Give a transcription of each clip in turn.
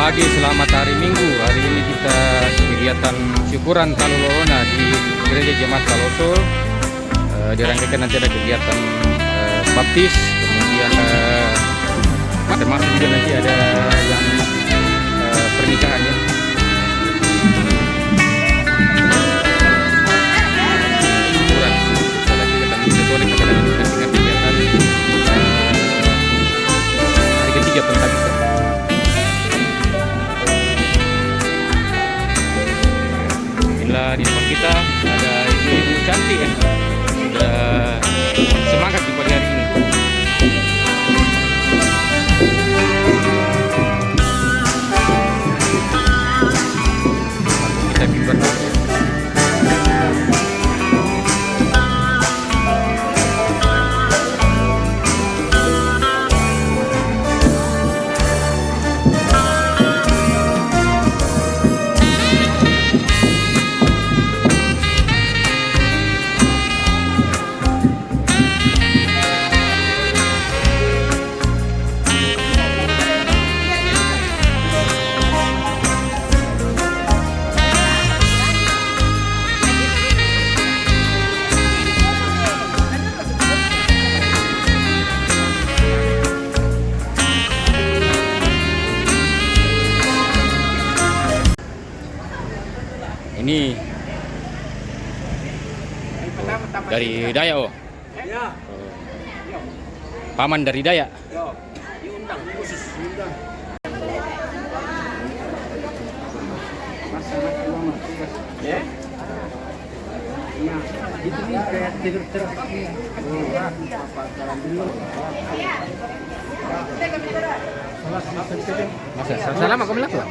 pagi, selamat hari Minggu. Hari ini kita kegiatan syukuran Kalolorona di Gereja Jemaat Kaloso. Dirangkaikan nanti ada kegiatan baptis, kemudian termasuk juga nanti ada yang pernikahan ya. Syukuran, ada kegiatan Katolik, ada kegiatan hari ketiga pentabisan. Di depan kita ada ibu-ibu cantik ya, sudah semangat di pagi hari ini. Kita berdoa. Ini dari Dayak, oh. Ya. Paman dari Dayak. Ya. Diundang khusus diundang. Ya. Iya, itu nih kayak tidur terus. Masa salam aku melakukan.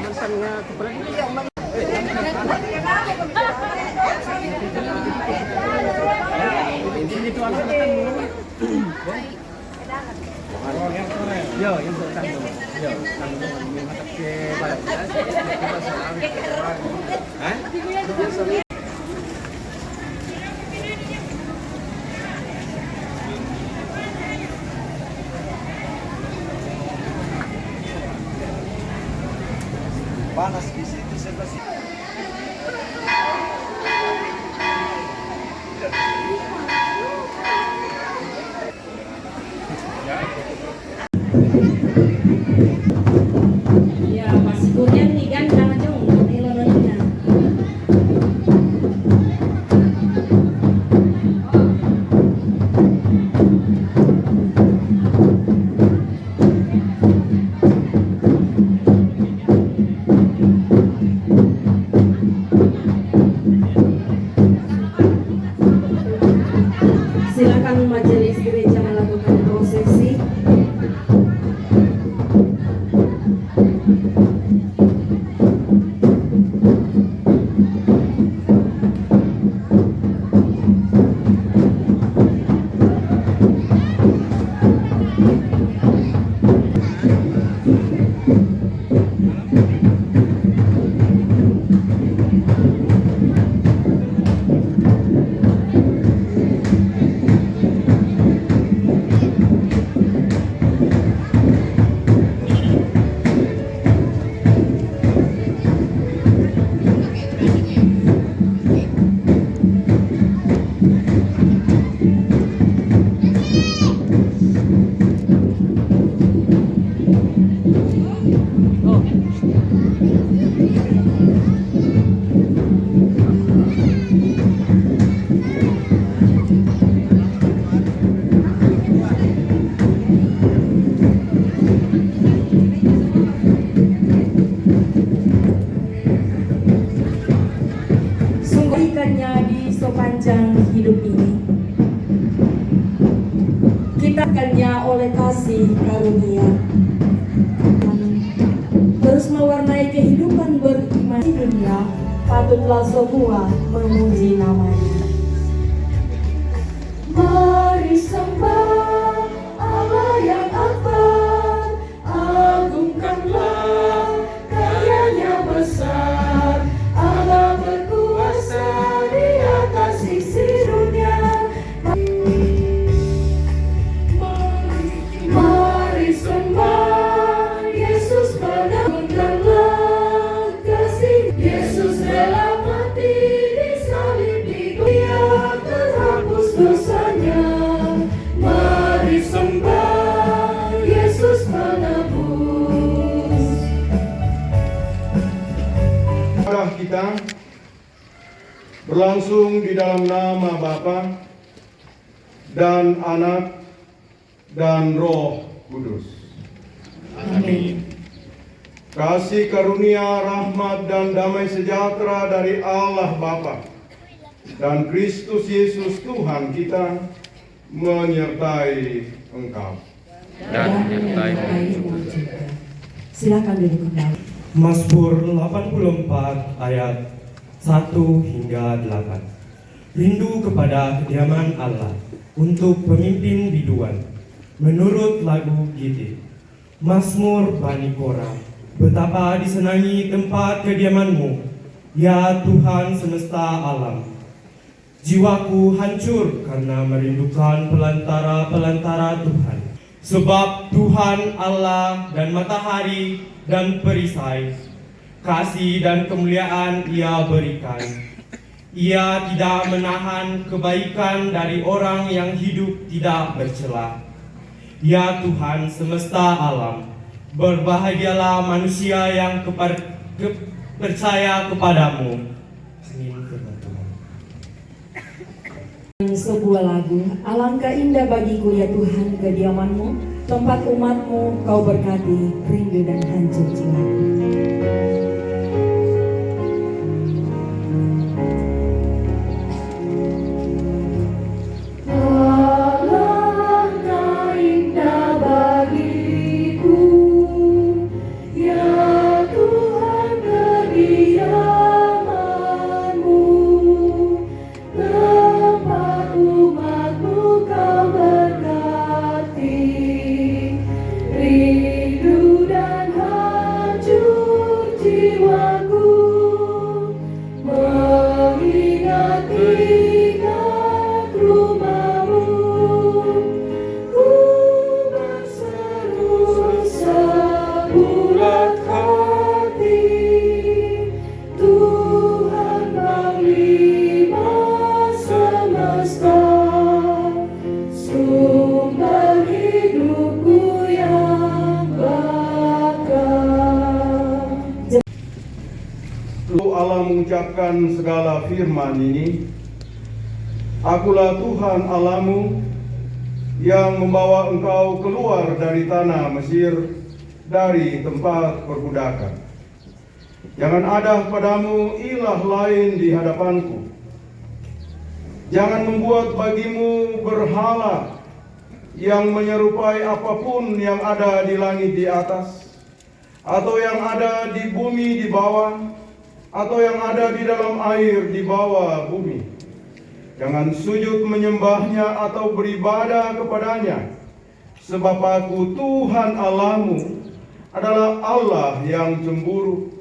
Yo, yang bertanggung. Yo, tanggung masak ke balat. Hah? Panas di situ sebelah situ. Ya, pas kurian nih kan sama jong, nelonnya. Silakan majelis gereja melakukan prosesi. Di sepanjang hidup ini kita akannya oleh kasih karunia terus mewarnai kehidupan beriman di dunia. Patutlah semua memuji namanya. Mari sembah Allah yang akbar, agungkanlah karyanya besar. Allah berkuasa di atas isi dunia. Mari sembah Yesus pada berlangsung di dalam nama Bapa dan Anak dan Roh Kudus. Amin. Kasih karunia, rahmat, dan damai sejahtera dari Allah Bapa dan Kristus Yesus Tuhan kita menyertai engkau. Dan menyertaimu juga. Silakan duduk kembali. Mazmur 84 ayat 1 hingga 8. Rindu kepada kediaman Allah untuk pemimpin biduan. Menurut lagu Gitit. Mazmur Bani Korah. Betapa disenangi tempat kediaman-Mu, ya Tuhan semesta alam. Jiwaku hancur karena merindukan pelantara-pelantara Tuhan. Sebab Tuhan Allah dan matahari dan perisai, kasih dan kemuliaan Ia berikan. Ia tidak menahan kebaikan dari orang yang hidup tidak bercela. Ya Tuhan semesta alam, berbahagialah manusia yang percaya kepadamu. Amin. Firman Tuhan. Sebuah lagu, alangkah indah bagiku ya Tuhan kediaman-Mu, tempat umat-Mu Kau berkati, rindu dan hancur jiwaku. Allah mengucapkan segala firman ini, Akulah Tuhan Allahmu yang membawa engkau keluar dari tanah Mesir, dari tempat perbudakan. Jangan ada padamu ilah lain di hadapanku. Jangan membuat bagimu berhala yang menyerupai apapun yang ada di langit di atas, atau yang ada di bumi di bawah, atau yang ada di dalam air di bawah bumi. Jangan sujud menyembahnya atau beribadah kepadanya, sebab Aku Tuhan Allahmu adalah Allah yang cemburu,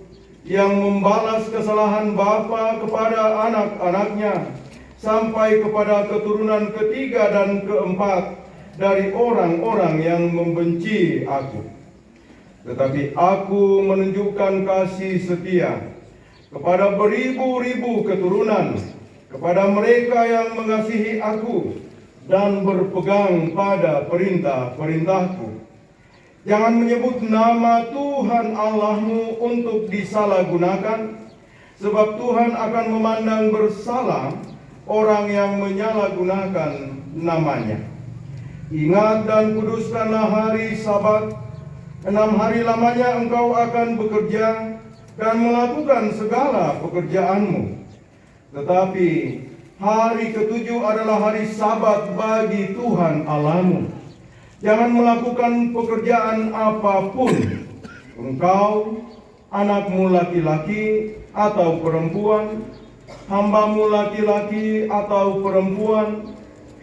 yang membalas kesalahan bapa kepada anak-anaknya, sampai kepada keturunan ketiga dan keempat dari orang-orang yang membenci Aku. Tetapi Aku menunjukkan kasih setia kepada beribu-ribu keturunan, kepada mereka yang mengasihi Aku dan berpegang pada perintah-perintahku. Jangan menyebut nama Tuhan Allahmu untuk disalahgunakan, sebab Tuhan akan memandang bersalah orang yang menyalahgunakan namanya. Ingat dan kuduskanlah hari Sabat. 6 hari lamanya engkau akan bekerja dan melakukan segala pekerjaanmu. Tetapi hari ke-7 adalah hari Sabat bagi Tuhan Allahmu. Jangan melakukan pekerjaan apapun, engkau, anakmu laki-laki atau perempuan, hambamu laki-laki atau perempuan,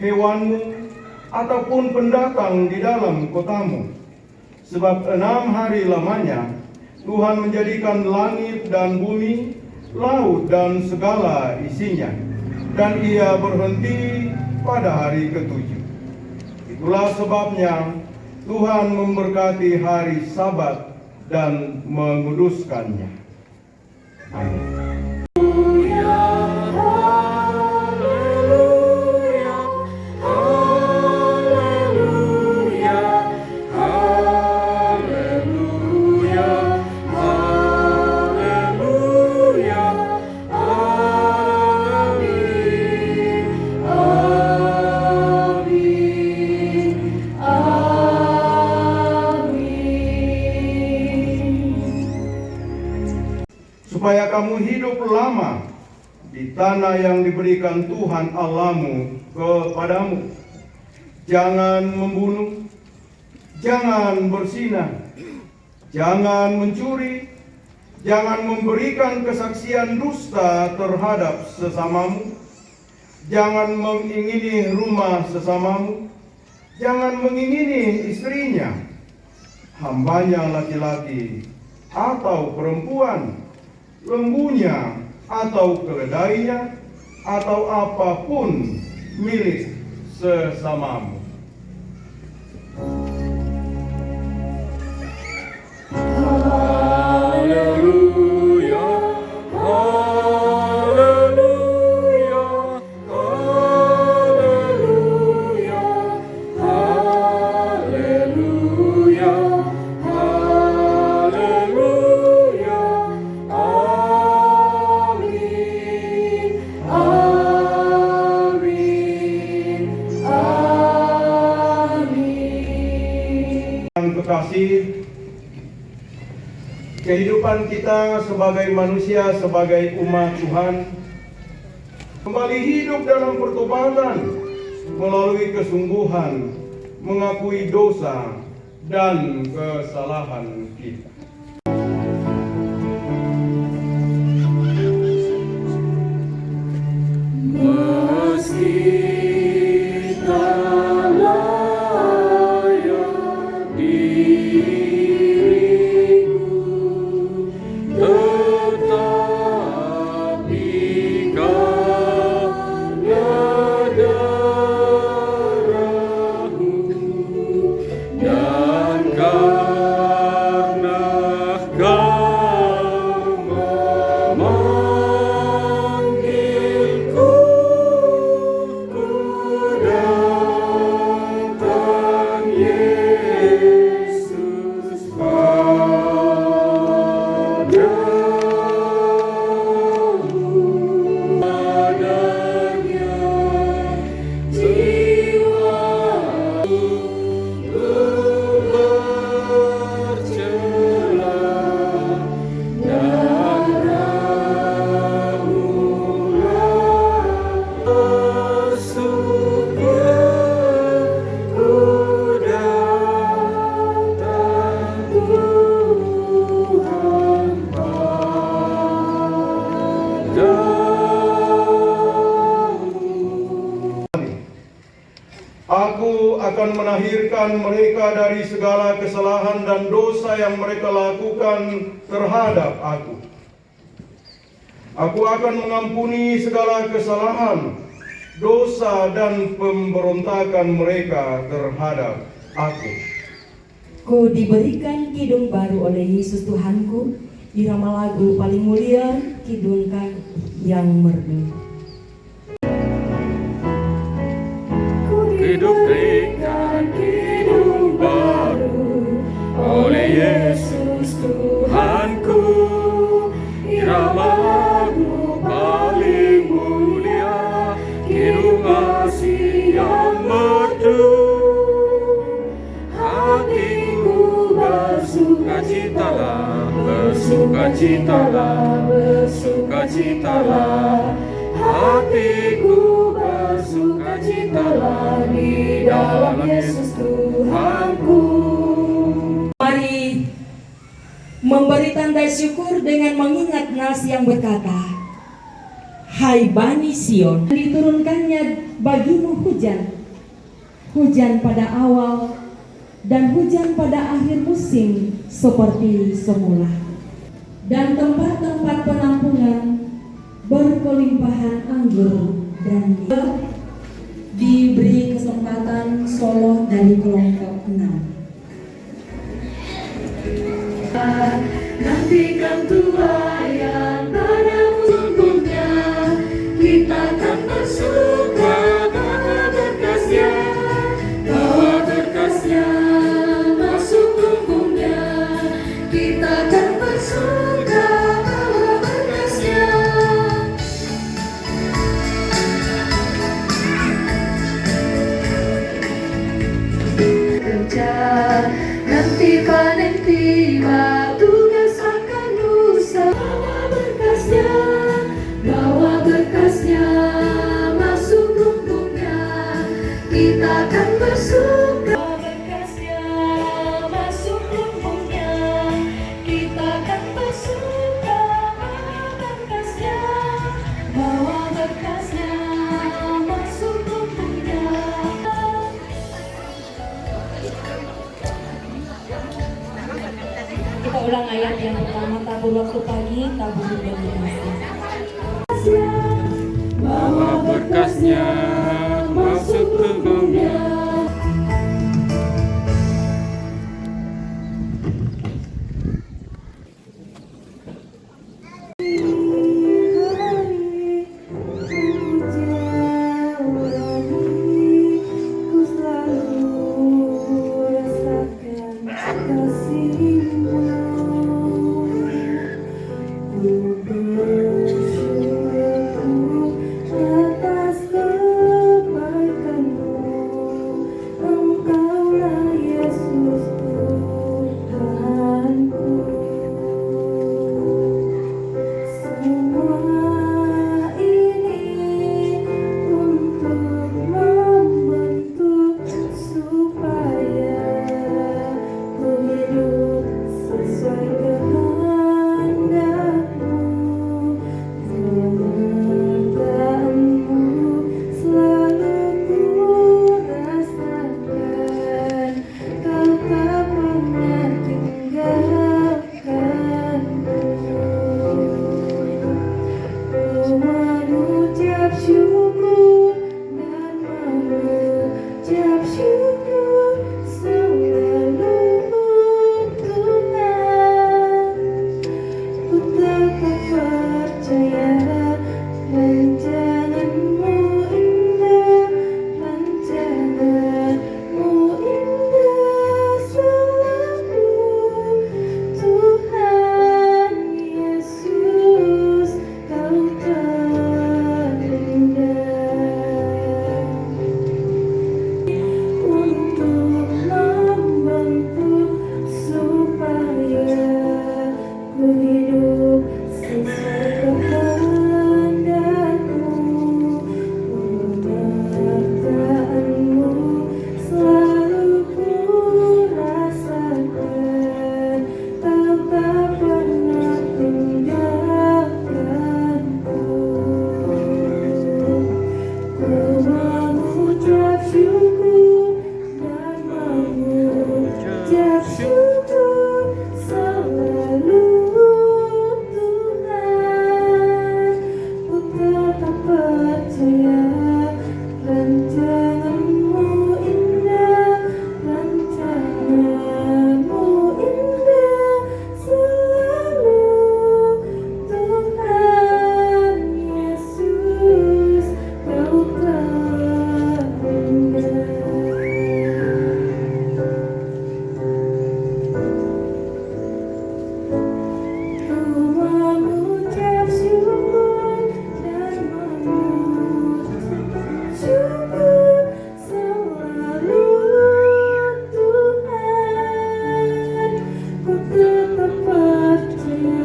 hewanmu, ataupun pendatang di dalam kotamu. Sebab 6 hari lamanya Tuhan menjadikan langit dan bumi, laut dan segala isinya, dan Ia berhenti pada hari ke-7. Itulah sebabnya Tuhan memberkati hari Sabat dan menguduskannya. Amin. tanah yang diberikan Tuhan Allahmu kepadamu. Jangan membunuh, jangan berzinah, jangan mencuri, jangan memberikan kesaksian dusta terhadap sesamamu, jangan mengingini rumah sesamamu, jangan mengingini istrinya, hambanya laki-laki atau perempuan, lembunya atau keledainya, atau apapun milik sesamamu. Haleluya, haleluya, haleluya, haleluya, haleluya, amin, amin, amin. Yang kekasih, kehidupan kita sebagai manusia, sebagai umat Tuhan, kembali hidup dalam pertobatan melalui kesungguhan, mengakui dosa dan kesalahan kita. Aku akan menahirkan mereka dari segala kesalahan dan dosa yang mereka lakukan terhadap aku. Aku akan mengampuni segala kesalahan, dosa dan pemberontakan mereka terhadap aku. Ku diberikan kidung baru oleh Yesus Tuhanku, irama lagu paling mulia, kidungkan yang merdu. Diberikan kidung baru oleh Yesus Tuhanku, irama lagu paling mulia, kidung kasih yang merdu. Hatiku bersukacitalah, bersukacitalah, bersukacitalah. Hatiku bersukacitalah di dalam Yesus Tuhanku. Mari memberi tanda syukur dengan mengingat nas yang berkata, Hai Bani Sion, diturunkannya bagimu hujan, hujan pada awal dan hujan pada akhir musim seperti semula. Dan tempat-tempat penampungan berkelimpahan anggur dan diberi kesempatan solo dari kelompok 6. Nantikan Tuhan yang padamu sungguhnya, kita akan bersuka bawa berkasnya, bawa berkasnya masuk hukumnya. Kita akan bersuka bawa berkasnya. Kerja nanti panen tiba, tugas akan lusa. Bawa berkasnya, bawa berkas ulang ayat yang pertama, tabur waktu pagi, tabur juga di kasih. Bawa berkasnya masuk ke bumi. Atas kebaikanmu, Engkaulah Yesus Tuhanku. Semua ini untuk membentuk supaya ku hidup sesuai kehendakmu. Penyertaanmu selalu ku rasakan, kau tak pernah tinggalkanku. Ku mengucap syukur dan mengucap syukur selalu Tuhan. Ku tetap percaya rancanganmu indah, rancanganmu indah selalu Tuhan Yesus, kau terindah. Untuk membentuk supaya ku hidup sesuai kehendakmu. Penyertaanmu selalu ku rasakan, kau tak pernah tinggalkanku. Ku mengucap syukur dan mengucap syukur selalu Tuhan. Ku tetap percaya rancanganmu indah, rancanganmu indah selalu Tuhan Yesus, kau terindah. Ku mengucap syukur dan mengucap syukur selalu Tuhan. Ku tetap percaya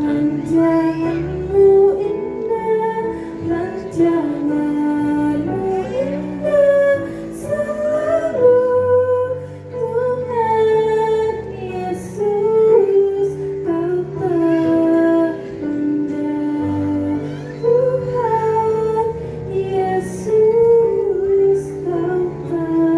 rancanganmu indah, rancanganmu indah selalu Tuhan Yesus, kau terindah. Tuhan Yesus, kau terindah.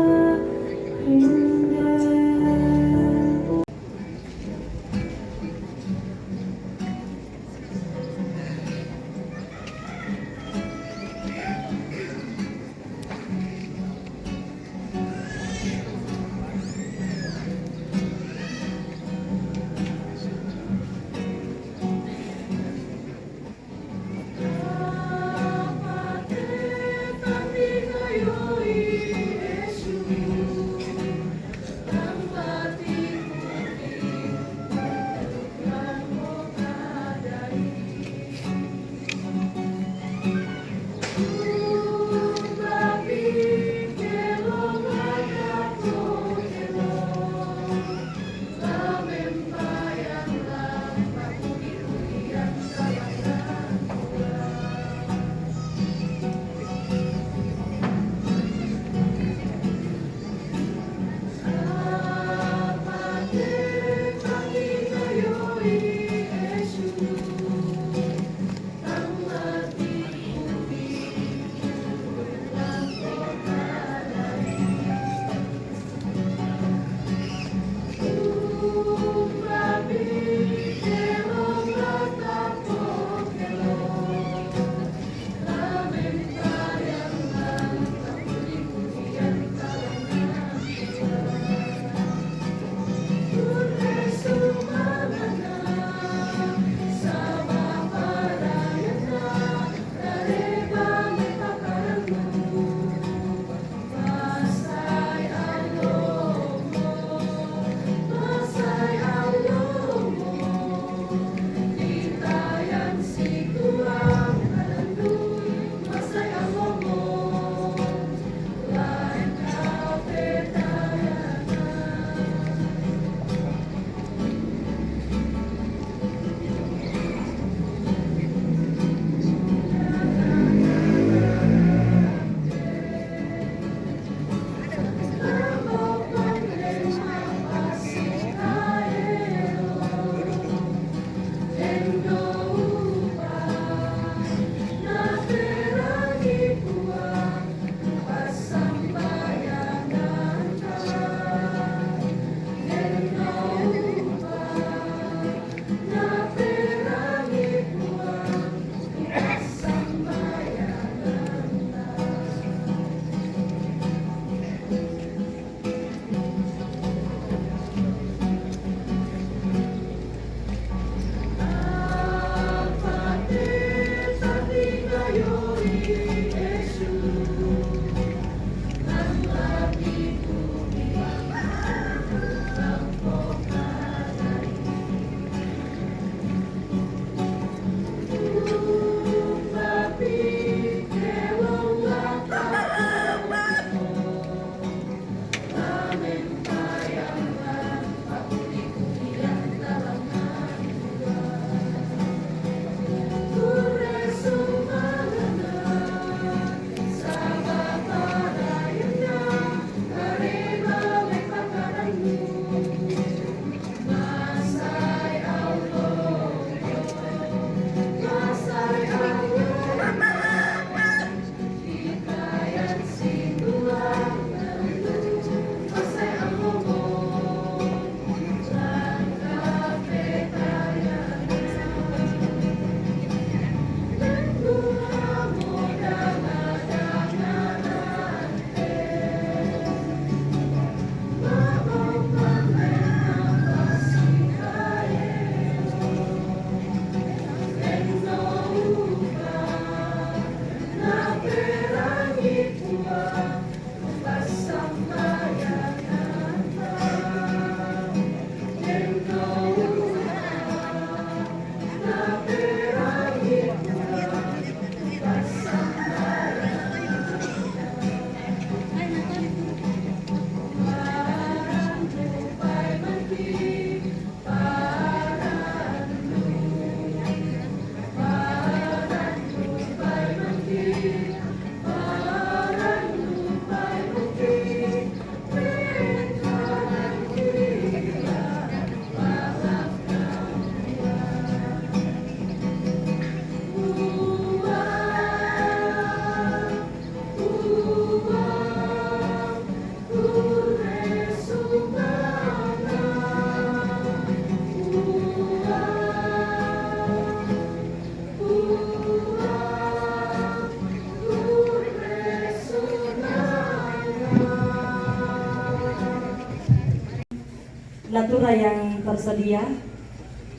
natura yang tersedia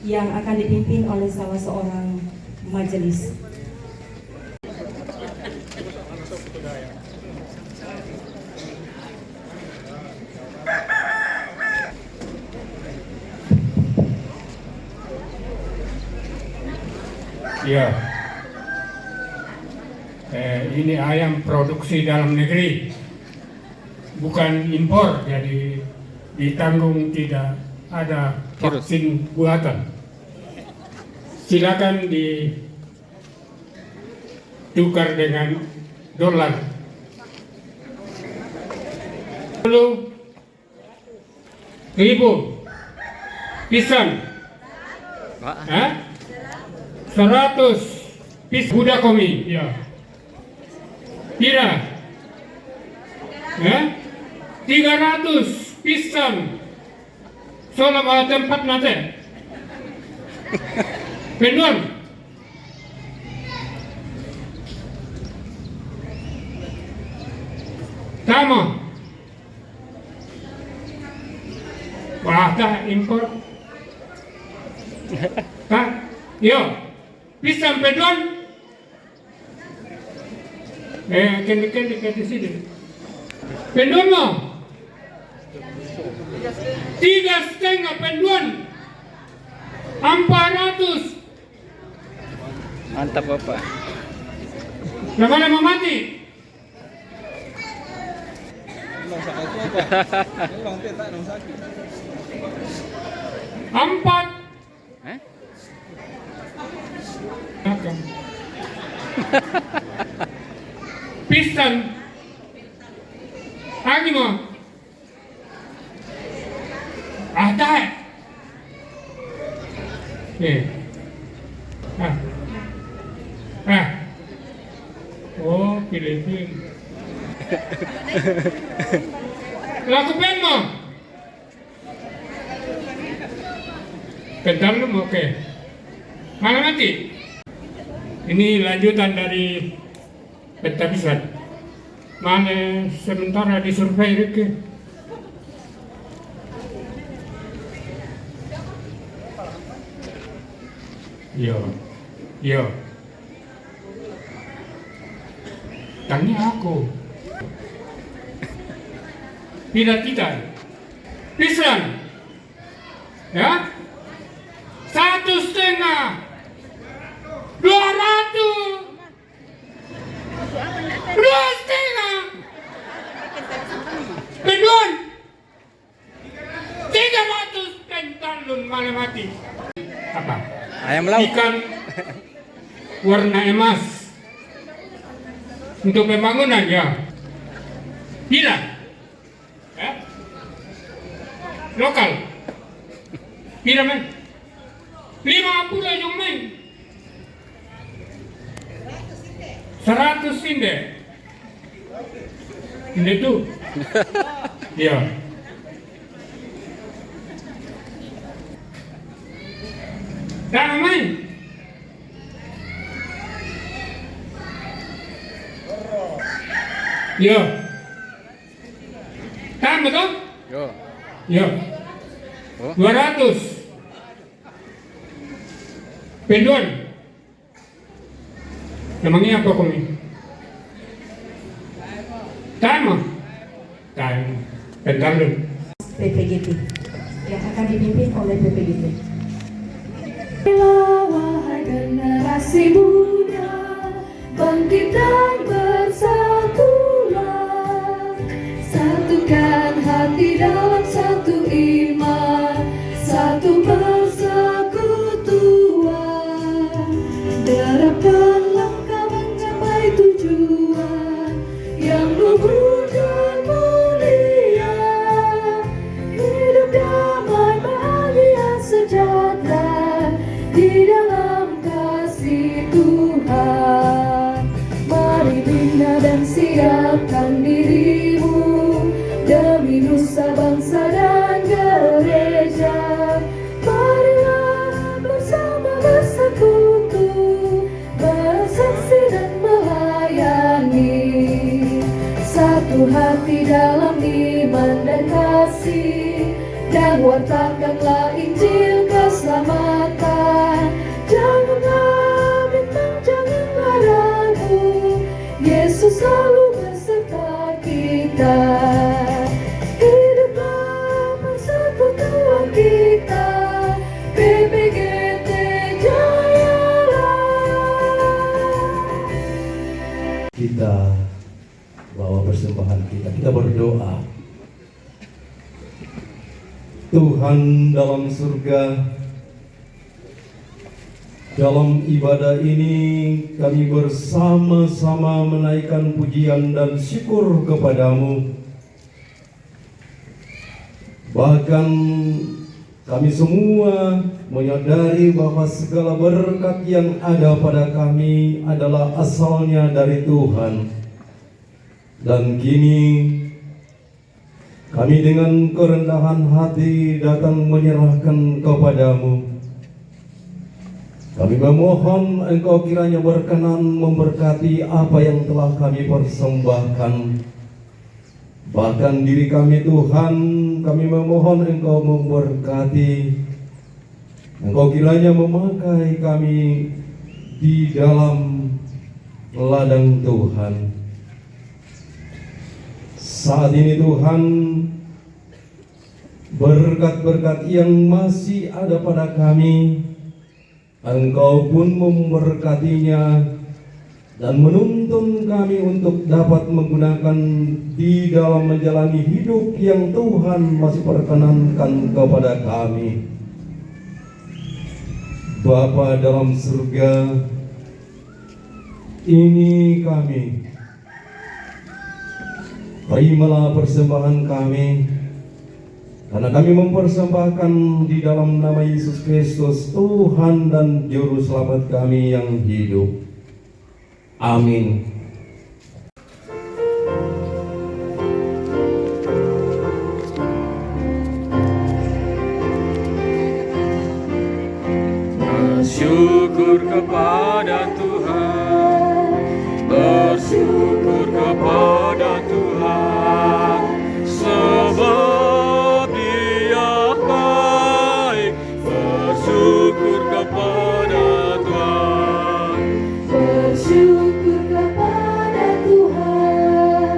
yang akan dipimpin oleh salah seorang majelis. Ya, ini ayam produksi dalam negeri, bukan impor, jadi ditanggung, tidak ada vaksin buatan. Silakan ditukar dengan dolar. 10.000 pisang. 100 pis Buddha komi, ya. Pira, 300 pisang. Soalnya bawa tempat nanti. Penduan. Sama. Wah, dah impor. Kak, yo. Pisang pedon, kendi di sini. Pedon mo, 3,5 pedon, 400. Mantap Bapak. Lama-lama mati. Empat. Pisang. Lagi mo. Ada. Oh, Pilipin. Lakukan mo. Bentar lu oke. Mana mati? Ini lanjutan dari pentapisat. Mana sementara di survei Rike. Yo. Tanya aku. Tidak. Pisang. Ya? 1,5. 200. 2,5. Pedon. 300 pentalun malah mati. Apa? Ayam laut. Ikan warna emas untuk pembangunan ya. Tidak. Lokal. Tidak men. 50 yung men. 100 hindi. Hindi tu. Ya. Tama men. Yo. Tama to? Yo. Oh. 200. Pendon. Namanya apa kami? Tama. Bentar dulu. PPGT yang akan dipimpin oleh PPGT. Wahai generasi muda, bangkit dan bersatulah, satukan hati dalam satu iman, satu persekutuan, derapkan langkah mencapai tujuan yang luhur dan mulia, hidup damai bahagia sejahtera di dalam kasih Tuhan. Mari bina dan siapkan dirimu demi nusa bangsa dan gereja. Marilah bersama bersekutu, bersaksi dan melayani, satu hati dalam iman dan kasih, dan wartakanlah Injil keselamatan. Janganlah bimbang, janganlah ragu, Yesus selalu beserta kita. Hiduplah persekutuan kita, PPGT Jayalah. Kita bawa persembahan kita berdoa. Tuhan dalam surga, dalam ibadah ini kami bersama-sama menaikkan pujian dan syukur kepadamu. Bahkan kami semua menyadari bahwa segala berkat yang ada pada kami adalah asalnya dari Tuhan. Dan kini kami dengan kerendahan hati datang menyerahkan kepadamu. Kami memohon Engkau kiranya berkenan memberkati apa yang telah kami persembahkan. Bahkan diri kami Tuhan, kami memohon Engkau memberkati. Engkau kiranya memakai kami di dalam ladang Tuhan. Saat ini Tuhan, berkat-berkat yang masih ada pada kami, Engkau pun memberkatinya dan menuntun kami untuk dapat menggunakan di dalam menjalani hidup yang Tuhan masih perkenankan kepada kami. Bapa dalam surga, ini kami. Terimalah persembahan kami, karena kami mempersembahkan di dalam nama Yesus Kristus, Tuhan dan Juru Selamat kami yang hidup. Amin. Bersyukur kepada Tuhan, bersyukur kepada Tuhan, sebab Dia baik. Bersyukur kepada Tuhan, Bersyukur kepada Tuhan,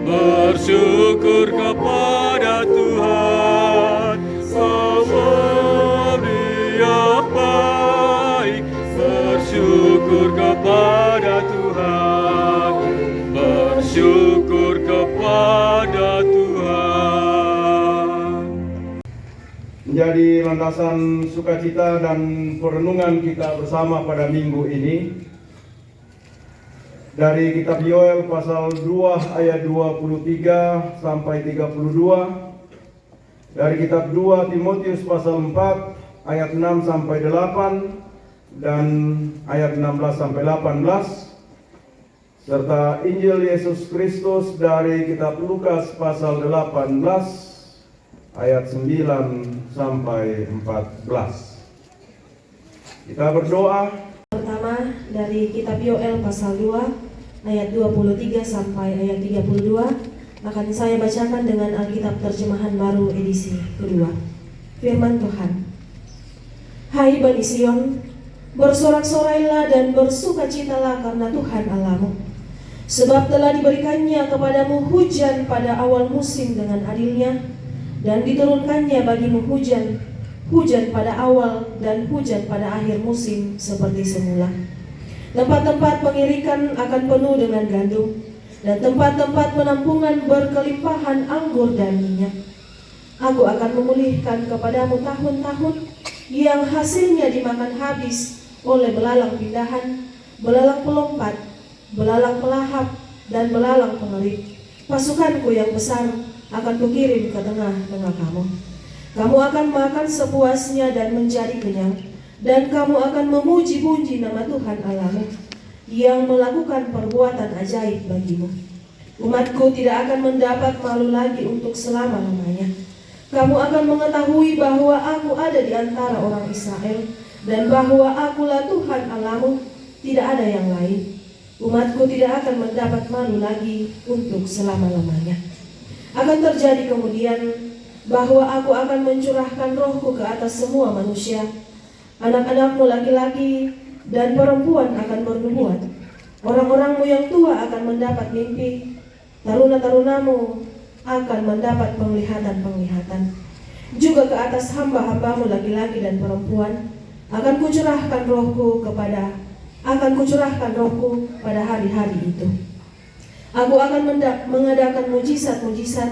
bersyukur kepada Tuhan, sebab Dia baik. Bersyukur kepada Tuhan, bersyukur kepada Tuhan. Menjadi landasan sukacita dan perenungan kita bersama pada minggu ini, dari kitab Yoel pasal 2 ayat 23 sampai 32, dari kitab 2 Timotius pasal 4 ayat 6 sampai 8 dan ayat 16 sampai 18, serta Injil Yesus Kristus dari kitab Lukas pasal 18 ayat 9 sampai 14. Kita berdoa. Pertama dari kitab Yoel pasal 2 ayat 23 sampai ayat 32 akan saya bacakan dengan Alkitab terjemahan baru edisi kedua. Firman Tuhan. Hai Bani Sion, bersorak-sorailah dan bersukacitalah karena Tuhan Allahmu. Sebab telah diberikannya kepadamu hujan pada awal musim dengan adilnya, dan diturunkannya bagimu hujan pada awal dan hujan pada akhir musim seperti semula. Tempat-tempat pengirikan akan penuh dengan gandum, dan tempat-tempat penampungan berkelimpahan anggur dan minyak. Aku akan memulihkan kepadamu tahun-tahun yang hasilnya dimakan habis oleh belalang pindahan, belalang pelompat, belalang pelahap, dan belalang pengelit. Pasukanku yang besar akan kukirim ke tengah-tengah kamu. Kamu akan makan sepuasnya dan menjadi kenyang, dan kamu akan memuji-puji nama Tuhan Allahmu yang melakukan perbuatan ajaib bagimu. Umatku tidak akan mendapat malu lagi untuk selama-lamanya. Kamu akan mengetahui bahwa aku ada di antara orang Israel, dan bahwa akulah Tuhan Allahmu, tidak ada yang lain. Umatku tidak akan mendapat malu lagi untuk selama-lamanya. Akan terjadi kemudian bahwa aku akan mencurahkan rohku ke atas semua manusia. Anak-anakmu laki-laki dan perempuan akan bernubuat. Orang-orangmu yang tua akan mendapat mimpi. Taruna-tarunamu akan mendapat penglihatan-penglihatan. Juga ke atas hamba-hambamu laki-laki dan perempuan akan kucurahkan rohku pada hari-hari itu. Aku akan mengadakan mujizat-mujizat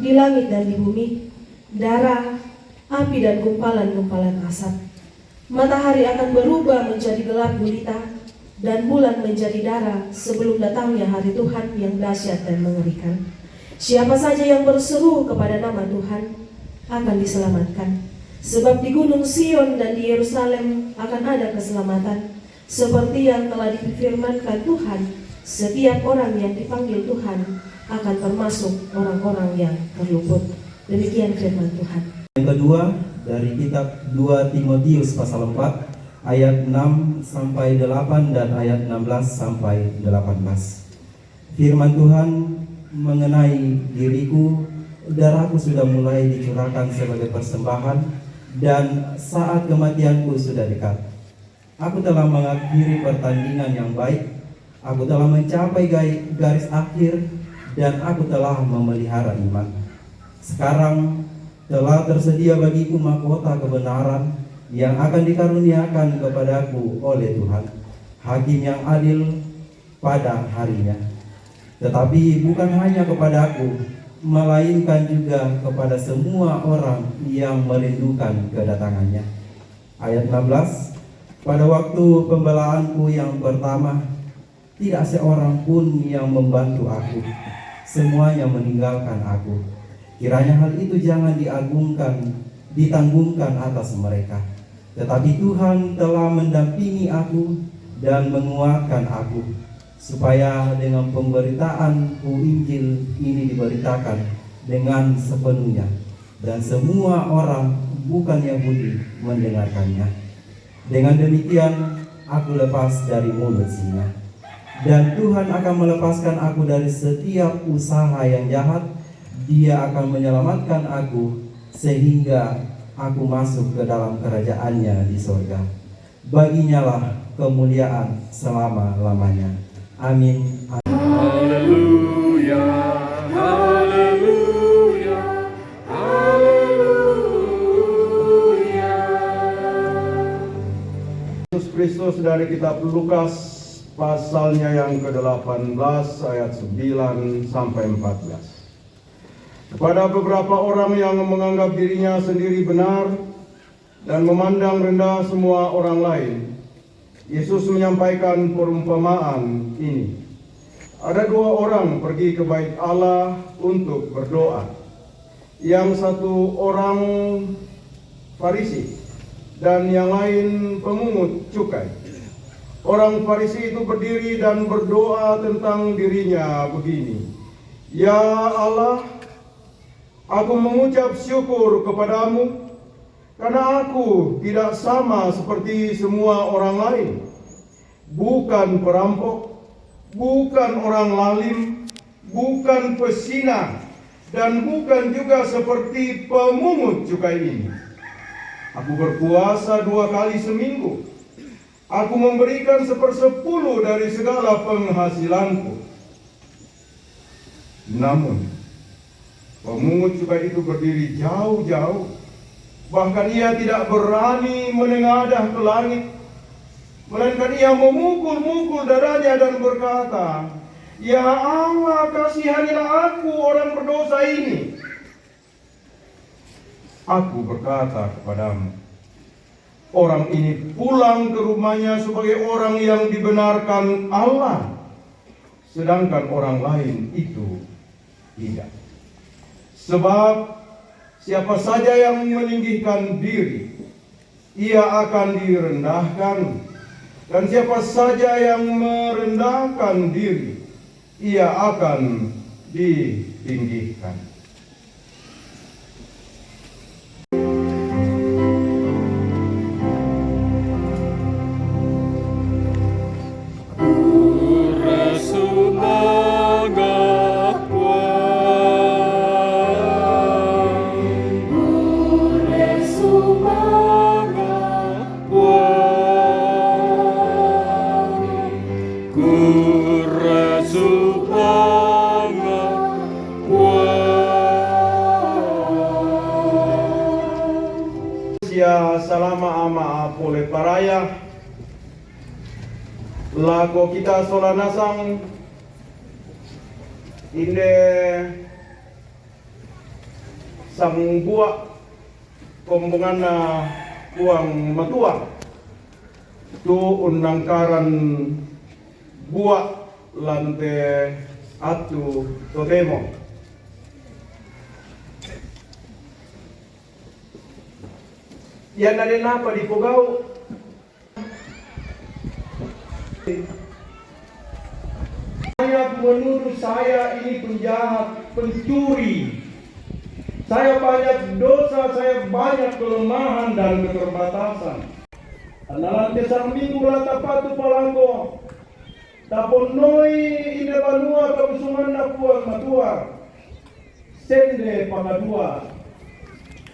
di langit dan di bumi, darah, api dan gumpalan-gumpalan asap. Matahari akan berubah menjadi gelap gulita dan bulan menjadi darah sebelum datangnya hari Tuhan yang dahsyat dan mengerikan. Siapa saja yang berseru kepada nama Tuhan akan diselamatkan. Sebab di Gunung Sion dan di Yerusalem akan ada keselamatan, seperti yang telah difirmankan Tuhan. Setiap orang yang dipanggil Tuhan akan termasuk orang-orang yang terluput. Demikian firman Tuhan. Yang kedua dari kitab 2 Timotius pasal 4 ayat 6 sampai 8 dan ayat 16 sampai 18. Firman Tuhan mengenai diriku, darahku sudah mulai dicurahkan sebagai persembahan dan saat kematianku sudah dekat. Aku telah mengakhiri pertandingan yang baik, aku telah mencapai garis akhir dan aku telah memelihara iman. Sekarang telah tersedia bagiku mahkota kebenaran yang akan dikaruniakan kepadaku oleh Tuhan, Hakim yang adil pada harinya. Tetapi bukan hanya kepadaku, melainkan juga kepada semua orang yang merindukan kedatangannya. Ayat 16, pada waktu pembelaanku yang pertama, tidak seorang pun yang membantu aku, semuanya meninggalkan aku. Kiranya hal itu jangan ditanggungkan atas mereka. Tetapi Tuhan telah mendampingi aku dan menguatkan aku, supaya dengan pemberitaanku Injil ini diberitakan dengan sepenuhnya, dan semua orang bukan Yahudi mendengarkannya. Dengan demikian aku lepas dari mulut singa, dan Tuhan akan melepaskan aku dari setiap usaha yang jahat. Dia akan menyelamatkan aku sehingga aku masuk ke dalam kerajaannya di sorga. Baginya lah kemuliaan selama-lamanya. Amin. Haleluya, haleluya, haleluya. Yesus Kristus dari kitab Lukas pasalnya yang ke-18 ayat 9 sampai 14. Kepada beberapa orang yang menganggap dirinya sendiri benar dan memandang rendah semua orang lain, Yesus menyampaikan perumpamaan ini. Ada dua orang pergi ke bait Allah untuk berdoa. Yang satu orang Farisi dan yang lain pemungut cukai. Orang Farisi itu berdiri dan berdoa tentang dirinya begini: Ya Allah, aku mengucap syukur kepadamu karena aku tidak sama seperti semua orang lain, bukan perampok, bukan orang lalim, bukan pezina, dan bukan juga seperti pemungut cukai ini. Aku berpuasa 2 kali seminggu. Aku memberikan 1/10 dari segala penghasilanku. Namun pemungut cukai itu berdiri jauh-jauh, bahkan ia tidak berani menengadah ke langit, melainkan ia memukul-mukul dadanya dan berkata, Ya Allah, kasihanilah aku orang berdosa ini. Aku berkata kepadamu, orang ini pulang ke rumahnya sebagai orang yang dibenarkan Allah, sedangkan orang lain itu tidak. Sebab siapa saja yang meninggikan diri, ia akan direndahkan. Dan siapa saja yang merendahkan diri, ia akan ditinggikan. selama maaf oleh paraya. Lago kita solanasang inde sang buah kombongan buang matua tu unangkaran buah lante atu totemo. Yan na rin apa di Pugao. Saya menuduh saya ini penjahat, pencuri. Saya banyak dosa, saya banyak kelemahan dan keterbatasan. Analan kesang minggu rata patu palangko. Tapon noi ine banua kabusungan na puang matua. Sende pangadua.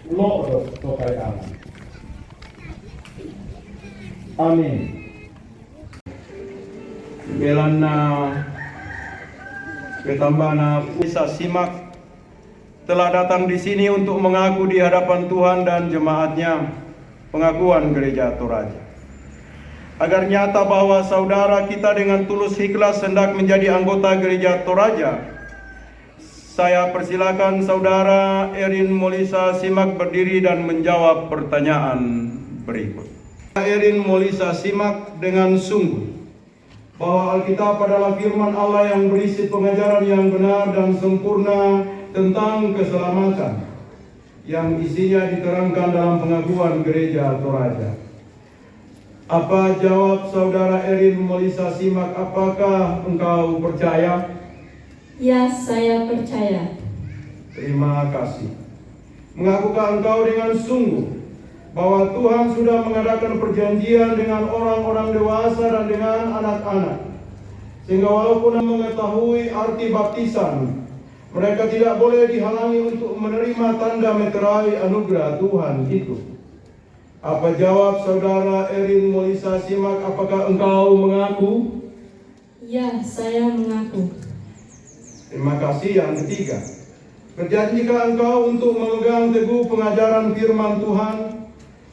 Loro tokai alam. Amin. Belan na ketambah na bisa simak telah datang di sini untuk mengaku di hadapan Tuhan dan jemaatnya pengakuan Gereja Toraja. Agar nyata bahwa saudara kita dengan tulus ikhlas hendak menjadi anggota Gereja Toraja, saya persilakan saudara Erin Molisa simak berdiri dan menjawab pertanyaan berikut. Erin Molisa simak dengan sungguh bahwa Alkitab adalah firman Allah yang berisi pengajaran yang benar dan sempurna tentang keselamatan yang isinya diterangkan dalam pengakuan Gereja Toraja. Apa jawab saudara Erin Molisa simak? Apakah engkau percaya? Ya, saya percaya. Terima kasih. Mengakukah engkau dengan sungguh bahwa Tuhan sudah mengadakan perjanjian dengan orang-orang dewasa dan dengan anak-anak, sehingga walaupun mengetahui arti baptisan, mereka tidak boleh dihalangi untuk menerima tanda meterai anugerah Tuhan itu? Apa jawab saudara Erin Molisa simak? Apakah engkau mengaku? Ya, saya mengaku. Terima kasih. Yang ketiga, berjanjikah engkau untuk memegang teguh pengajaran firman Tuhan,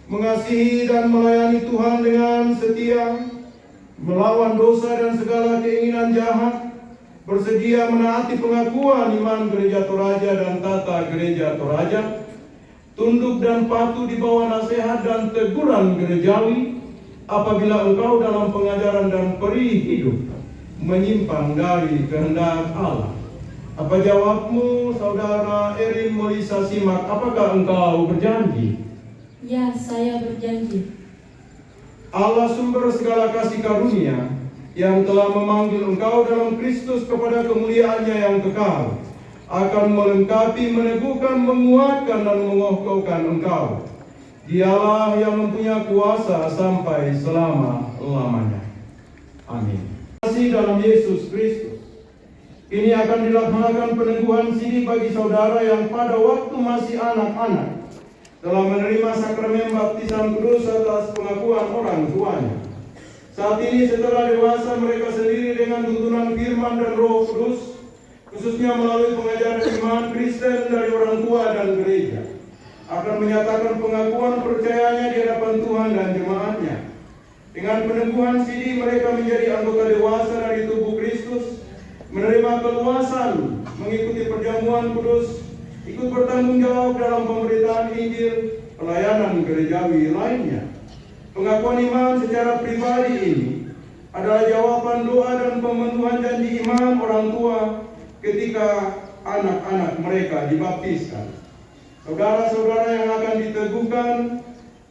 mengasihi dan melayani Tuhan dengan setia, melawan dosa dan segala keinginan jahat, bersedia menaati pengakuan iman Gereja Toraja dan tata Gereja Toraja, tunduk dan patuh di bawah nasihat dan teguran gerejawi apabila engkau dalam pengajaran dan peri hidup menyimpang dari kehendak Allah? Apa jawabmu saudara Erin Molisa simak? Apakah engkau berjanji? Ya, saya berjanji. Allah sumber segala kasih karunia yang telah memanggil engkau dalam Kristus kepada kemuliaannya yang kekal akan melengkapi, meneguhkan, menguatkan dan mengokohkan engkau. Dialah yang mempunyai kuasa sampai selama-lamanya. Amin. Kasih dalam Yesus Kristus. Ini akan dilaksanakan peneguhan sini bagi saudara yang pada waktu masih anak-anak telah menerima sakramen baptisan kudus atas pengakuan orang tuanya. Saat ini setelah dewasa, mereka sendiri dengan tuntunan firman dan Roh Kudus, khususnya melalui pengajaran iman Kristen dari orang tua dan gereja, akan menyatakan pengakuan percayanya di hadapan Tuhan dan jemaatnya. Dengan peneguhan sini, mereka menjadi anggota dewasa dari tubuh Kristus, menerima keluasan, mengikuti perjamuan kudus, ikut bertanggung jawab dalam pemberitaan Injil, pelayanan gerejawi lainnya. Pengakuan iman secara pribadi ini adalah jawaban doa dan pemenuhan janji iman orang tua ketika anak-anak mereka dibaptiskan. Saudara-saudara yang akan diteguhkan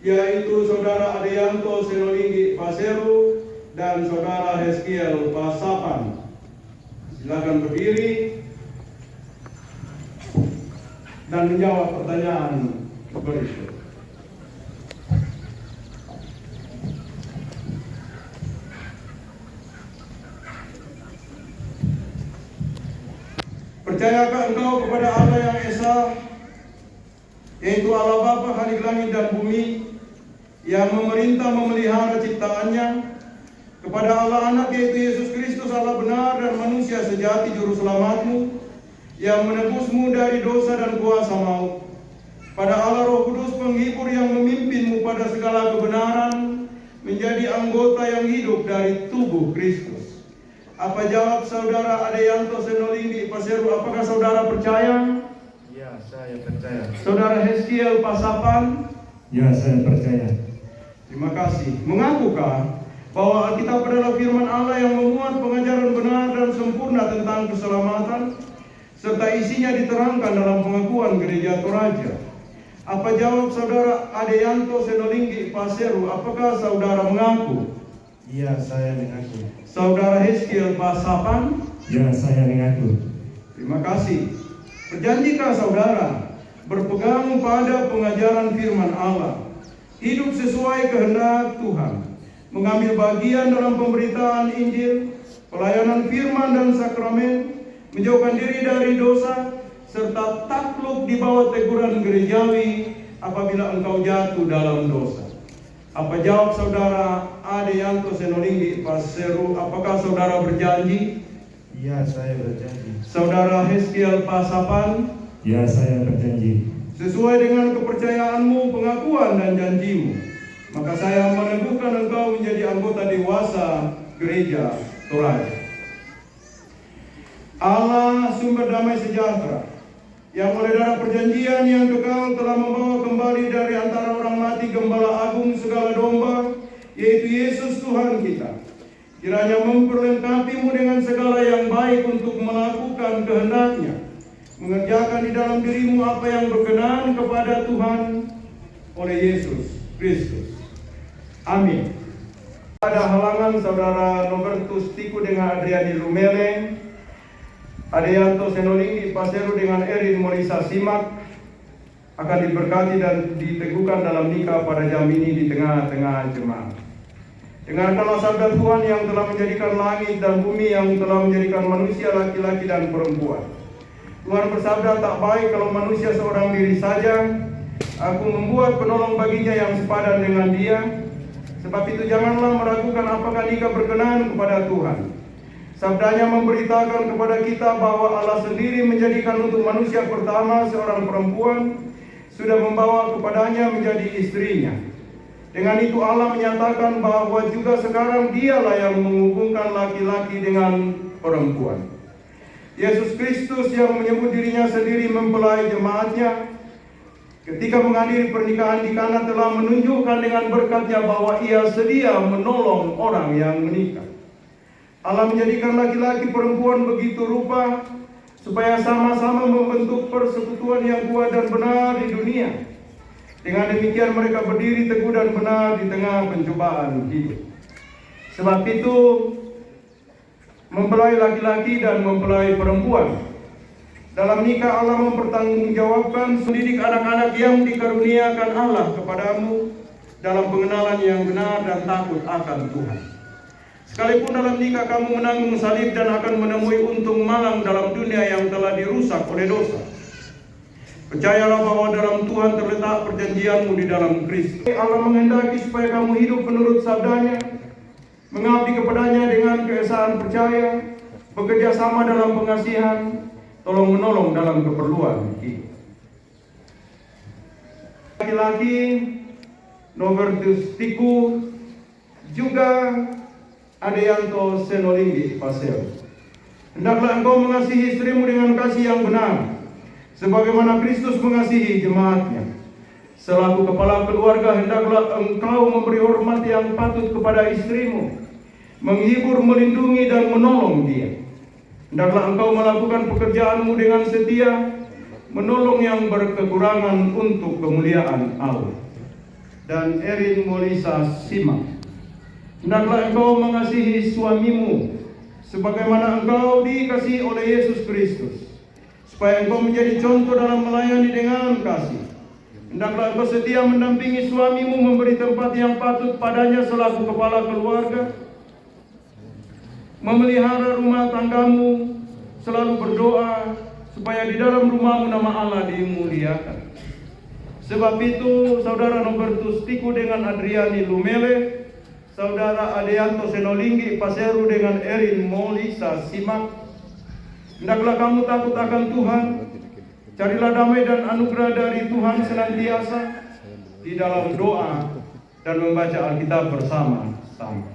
yaitu saudara Adeyanto Senolinggi Paseru dan saudara Heskiel Pasapan. Silakan berdiri dan menjawab pertanyaan berikut. Percayakah engkau kepada Allah yang Esa, yaitu Allah Bapa Khalik langit dan bumi, yang memerintah memelihara ciptaannya, kepada Allah Anak yaitu Yesus Kristus Allah benar dan manusia sejati juru selamatmu, yang menebusmu dari dosa dan kuasa maut, pada Allah Roh Kudus penghibur yang memimpinmu pada segala kebenaran, menjadi anggota yang hidup dari tubuh Kristus. Apa jawab saudara Adeyanto Senolinggi Paseru? Apakah saudara percaya? Ya, saya percaya. Saudara Heskiel Pasapan? Ya, saya percaya. Terima kasih. Mengakukah bahwa Alkitab adalah firman Allah yang memuat pengajaran benar dan sempurna tentang keselamatan, serta isinya diterangkan dalam pengakuan Gereja Toraja? Apa jawab saudara Adeyanto Senolinggi Paseru? Apakah saudara mengaku? Ya, saya mengaku. Saudara Heskiel Pasapan? Ya, saya mengaku. Terima kasih. Berjanjikah saudara berpegang pada pengajaran firman Allah, hidup sesuai kehendak Tuhan, mengambil bagian dalam pemberitaan Injil, pelayanan firman dan sakramen, menjauhkan diri dari dosa, serta takluk di bawah teguran gerejawi apabila engkau jatuh dalam dosa? Apa jawab saudara Adeyanto Senolinggi Paseru? Apakah saudara berjanji? Ya, saya berjanji. Saudara Heskiel Pasapan? Ya, saya berjanji. Sesuai dengan kepercayaanmu, pengakuan dan janjimu, maka saya meneguhkan engkau menjadi anggota dewasa Gereja Toraja. Allah sumber damai sejahtera, yang oleh darah perjanjian yang kekal telah membawa kembali dari antara orang mati Gembala Agung segala domba, yaitu Yesus Tuhan kita, kiranya memperlengkapimu dengan segala yang baik untuk melakukan kehendak-Nya, mengerjakan di dalam dirimu apa yang berkenan kepada Tuhan oleh Yesus Kristus. Amin. Ada halangan saudara Nobertus Tiku dengan Adriani Lumele, Adeyanto Senolinggi Paseru dengan Erin Molisa Simak akan diberkati dan diteguhkan dalam nikah pada jam ini di tengah-tengah jemaat. Dengarkanlah sabda Tuhan yang telah menjadikan langit dan bumi, yang telah menjadikan manusia laki-laki dan perempuan. Tuhan bersabda, tak baik kalau manusia seorang diri saja. Aku membuat penolong baginya yang sepadan dengan dia. Sebab itu janganlah meragukan apakah nikah berkenan kepada Tuhan. Sabdanya memberitakan kepada kita bahwa Allah sendiri menjadikan untuk manusia pertama seorang perempuan, sudah membawa kepadanya menjadi istrinya. Dengan itu Allah menyatakan bahwa juga sekarang dialah yang menghubungkan laki-laki dengan perempuan. Yesus Kristus yang menyebut dirinya sendiri mempelai jemaatnya, ketika menghadiri pernikahan di Kana telah menunjukkan dengan berkat-Nya bahwa Ia sedia menolong orang yang menikah. Allah menjadikan laki-laki perempuan begitu rupa supaya sama-sama membentuk persekutuan yang kuat dan benar di dunia. Dengan demikian mereka berdiri teguh dan benar di tengah pencobaan hidup. Sebab itu mempelai laki-laki dan mempelai perempuan, dalam nikah Allah mempertanggungjawabkan mendidik anak-anak yang dikaruniakan Allah kepadamu dalam pengenalan yang benar dan takut akan Tuhan. Sekalipun dalam nikah kamu menanggung salib dan akan menemui untung malang dalam dunia yang telah dirusak oleh dosa, percayalah bahwa dalam Tuhan terletak perjanjianmu di dalam Kristus. Allah menghendaki supaya kamu hidup menurut sabdanya, mengabdi kepadanya dengan keesaan percaya, bekerja sama dalam pengasihan, tolong menolong dalam keperluan hidup. Laki-laki Nobertus Tiku juga Adeyanto Senolinggi Paseru, hendaklah engkau mengasihi istrimu dengan kasih yang benar, sebagaimana Kristus mengasihi jemaat-Nya. Selaku kepala keluarga, hendaklah engkau memberi hormat yang patut kepada istrimu, menghibur, melindungi, dan menolong dia. Hendaklah engkau melakukan pekerjaanmu dengan setia, menolong yang berkekurangan untuk kemuliaan Allah. Dan Erin Molisa Simak, hendaklah engkau mengasihi suamimu sebagaimana engkau dikasihi oleh Yesus Kristus, supaya engkau menjadi contoh dalam melayani dengan kasih. Hendaklah engkau setia mendampingi suamimu, memberi tempat yang patut padanya selaku kepala keluarga, memelihara rumah tanggamu, selalu berdoa supaya di dalam rumahmu nama Allah dimuliakan. Sebab itu saudara Nobertus Tiku dengan Adriani Lumele, saudara Adeyanto Senolinggi Paseru dengan Erin Molisa Simak, hendaklah kamu takut akan Tuhan, Carilah damai dan anugerah dari Tuhan senantiasa di dalam doa dan membaca Alkitab bersama-sama.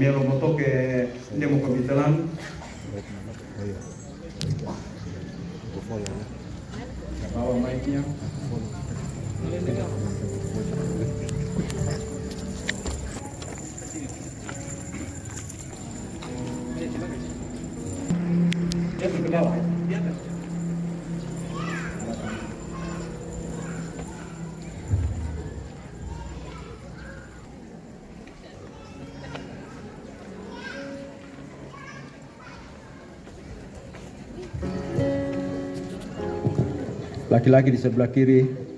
Melo motoke demo komitelan. Bawa mic-nya. Ke bawah. Di atas. Laki-laki di sebelah kiri.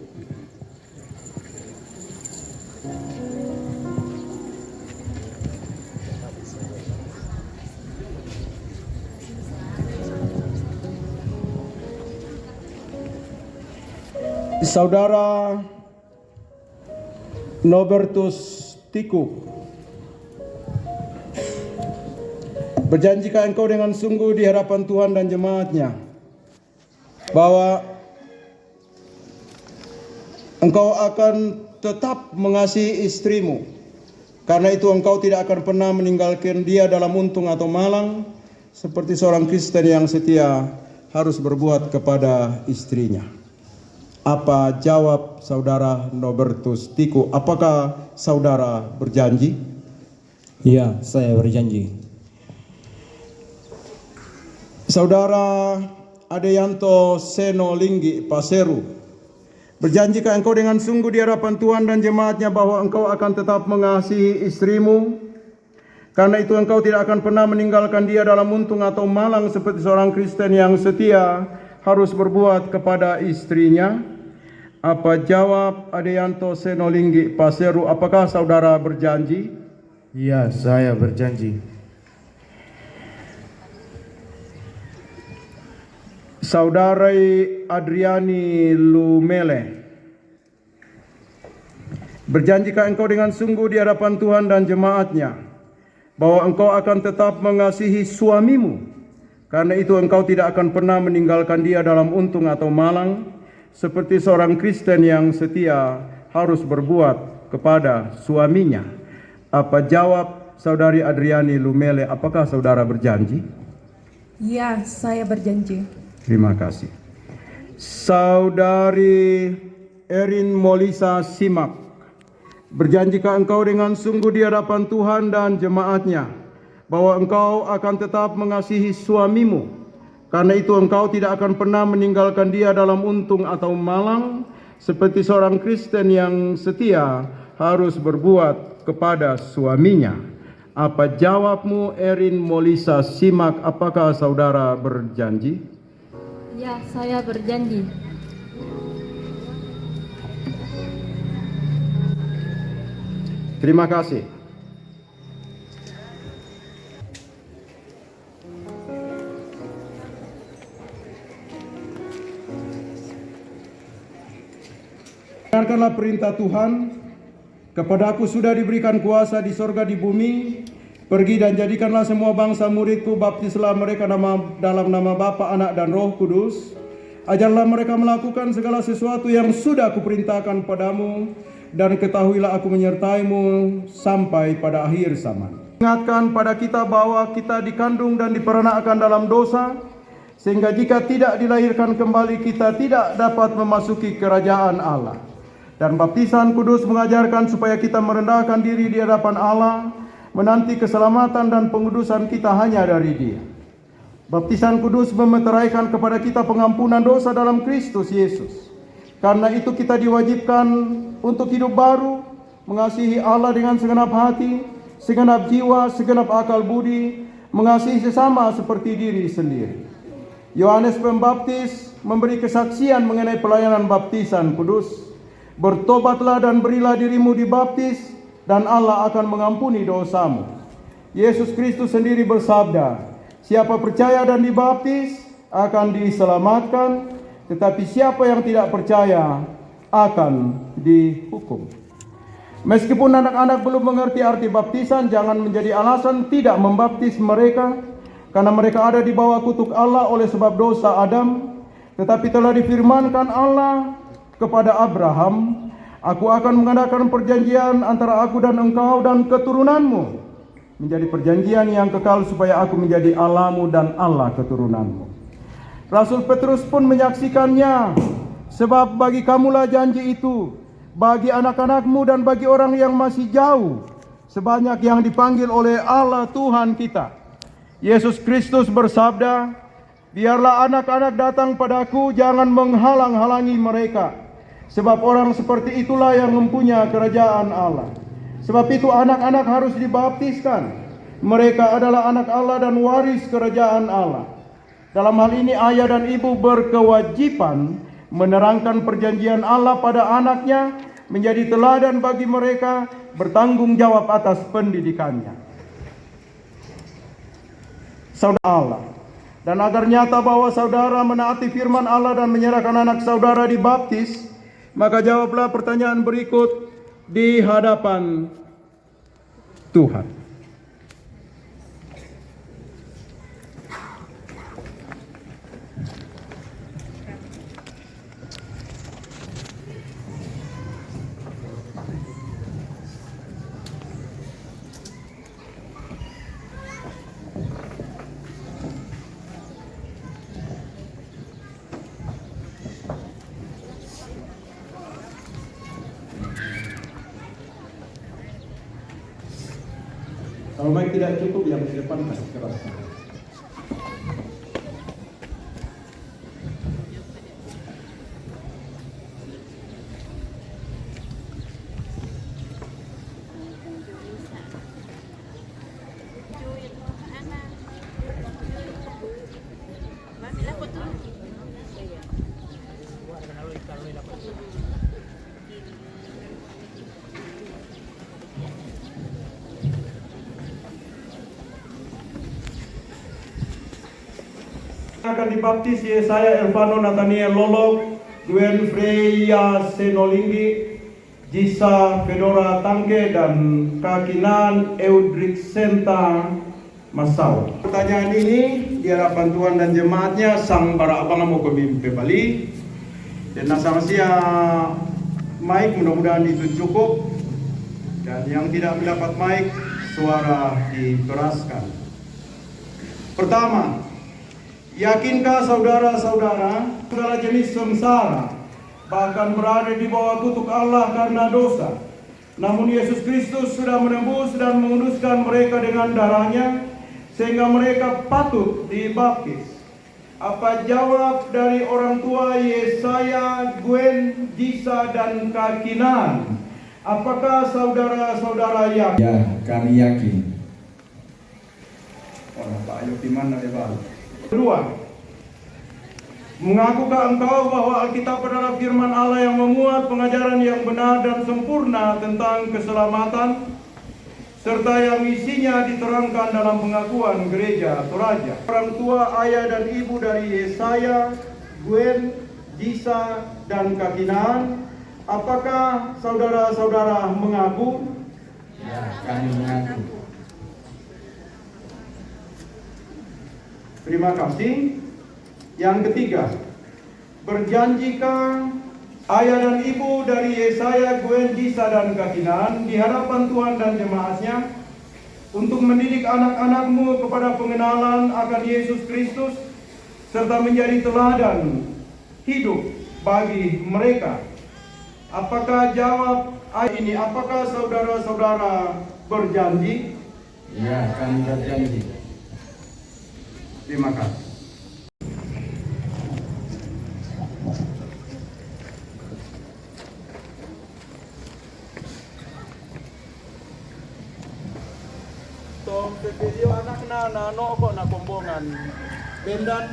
Saudara Nobertus Tiku, berjanjikah engkau dengan sungguh di hadapan Tuhan dan jemaatnya bahwa engkau akan tetap mengasihi istrimu, karena itu engkau tidak akan pernah meninggalkan dia dalam untung atau malang, seperti seorang Kristen yang setia harus berbuat kepada istrinya? Apa jawab saudara Nobertus Tiku? Apakah saudara berjanji? Iya, saya berjanji. Saudara Adeyanto Seno Linggi Paseru, berjanjikah engkau dengan sungguh di hadapan Tuhan dan jemaatnya bahwa engkau akan tetap mengasihi istrimu, karena itu engkau tidak akan pernah meninggalkan dia dalam untung atau malang, seperti seorang Kristen yang setia harus berbuat kepada istrinya? Apa jawab Adeyanto Seno Linggi Paseru? Apakah saudara berjanji? Iya, saya berjanji. Saudara Adriani Lumele, berjanjikah engkau dengan sungguh di hadapan Tuhan dan jemaatnya bahwa engkau akan tetap mengasihi suamimu, karena itu engkau tidak akan pernah meninggalkan dia dalam untung atau malang, seperti seorang Kristen yang setia harus berbuat kepada suaminya? Apa jawab saudari Adriani Lumele? Apakah saudara berjanji? Ya, saya berjanji. Terima kasih. Saudari Erin Molisa Simak, berjanjikah engkau dengan sungguh di hadapan Tuhan dan jemaatnya bahwa engkau akan tetap mengasihi suamimu, karena itu engkau tidak akan pernah meninggalkan dia dalam untung atau malang, seperti seorang Kristen yang setia harus berbuat kepada suaminya? Apa jawabmu, Erin Molisa Simak? Apakah saudara berjanji? Ya, saya berjanji. Terima kasih. Dengarkanlah perintah Tuhan. Kepadaku sudah diberikan kuasa di sorga di bumi. Pergi dan jadikanlah semua bangsa muridku, baptislah mereka dalam nama Bapa, Anak dan Roh Kudus. Ajarlah mereka melakukan segala sesuatu yang sudah kuperintahkan padamu, dan ketahuilah aku menyertaimu sampai pada akhir zaman. Ingatkan pada kita bahwa kita dikandung dan diperanakkan dalam dosa, sehingga jika tidak dilahirkan kembali kita tidak dapat memasuki kerajaan Allah. Dan baptisan kudus mengajarkan supaya kita merendahkan diri di hadapan Allah, menanti keselamatan dan pengudusan kita hanya dari Dia. Baptisan kudus memeteraikan kepada kita pengampunan dosa dalam Kristus Yesus. Karena itu kita diwajibkan untuk hidup baru, mengasihi Allah dengan segenap hati, segenap jiwa, segenap akal budi, mengasihi sesama seperti diri sendiri. Yohanes Pembaptis memberi kesaksian mengenai pelayanan baptisan kudus. Bertobatlah dan berilah dirimu dibaptis, dan Allah akan mengampuni dosamu. Yesus Kristus sendiri bersabda, siapa percaya dan dibaptis akan diselamatkan, tetapi siapa yang tidak percaya akan dihukum. Meskipun anak-anak belum mengerti arti baptisan, jangan menjadi alasan tidak membaptis mereka, karena mereka ada di bawah kutuk Allah oleh sebab dosa Adam. Tetapi telah difirmankan Allah kepada Abraham, aku akan mengadakan perjanjian antara aku dan engkau dan keturunanmu, menjadi perjanjian yang kekal supaya aku menjadi Allahmu dan Allah keturunanmu. Rasul Petrus pun menyaksikannya, sebab bagi kamulah janji itu, bagi anak-anakmu dan bagi orang yang masih jauh, sebanyak yang dipanggil oleh Allah Tuhan kita. Yesus Kristus bersabda, biarlah anak-anak datang padaku, jangan menghalang-halangi mereka, sebab orang seperti itulah yang mempunyai kerajaan Allah. Sebab itu anak-anak harus dibaptiskan. Mereka adalah anak Allah dan waris kerajaan Allah. Dalam hal ini ayah dan ibu berkewajiban menerangkan perjanjian Allah pada anaknya, menjadi teladan bagi mereka, bertanggung jawab atas pendidikannya. Saudara Allah, dan agar nyata bahwa saudara menaati firman Allah dan menyerahkan anak saudara dibaptis, maka jawablah pertanyaan berikut di hadapan Tuhan. Kalau mic tidak cukup, yang di depan kasih keras. Akan dibaptis Yesaya Elvano Nathaniel Lolok, Gwen Freya Senolinggi, Jisa Fedora Tangke, dan Kakinan Eudrik Senta Masau. Pertanyaan ini di hadapan Tuhan dan jemaatnya sang bara abang mau kemimpi Bali. Dan nasang sia mic mudah-mudahan itu cukup. Dan yang tidak mendapat mic, suara dikeraskan. Pertama, yakinkah saudara-saudara segala jenis sengsara, bahkan berada di bawah kutuk Allah karena dosa, namun Yesus Kristus sudah menembus dan menguduskan mereka dengan darahnya, sehingga mereka patut dibaptis? Apa jawab dari orang tua Yesaya, Gwen, Jisa, dan Kakinan? Apakah saudara-saudara yakin? Ya, kami yakin. Orang Pak Ayo di mana ya Bang? Kedua, mengakukah engkau bahwa Alkitab adalah firman Allah yang memuat pengajaran yang benar dan sempurna tentang keselamatan, serta yang isinya diterangkan dalam pengakuan gereja Toraja? Orang tua, ayah, dan ibu dari Yesaya, Gwen, Jisa, dan Kakinan, apakah saudara-saudara mengaku? Ya, kami mengaku. Terima kasih. Yang ketiga, berjanjikah ayah dan ibu dari Yesaya, Gwen, Jisa, dan Kakinan di hadapan Tuhan dan jemaatnya untuk mendidik anak-anakmu kepada pengenalan akan Yesus Kristus serta menjadi teladan hidup bagi mereka? Apakah jawab ini? Apakah saudara-saudara berjanji? Ya, kami berjanji. Terima kasih. Tong video anak na kok na kombongan bendan.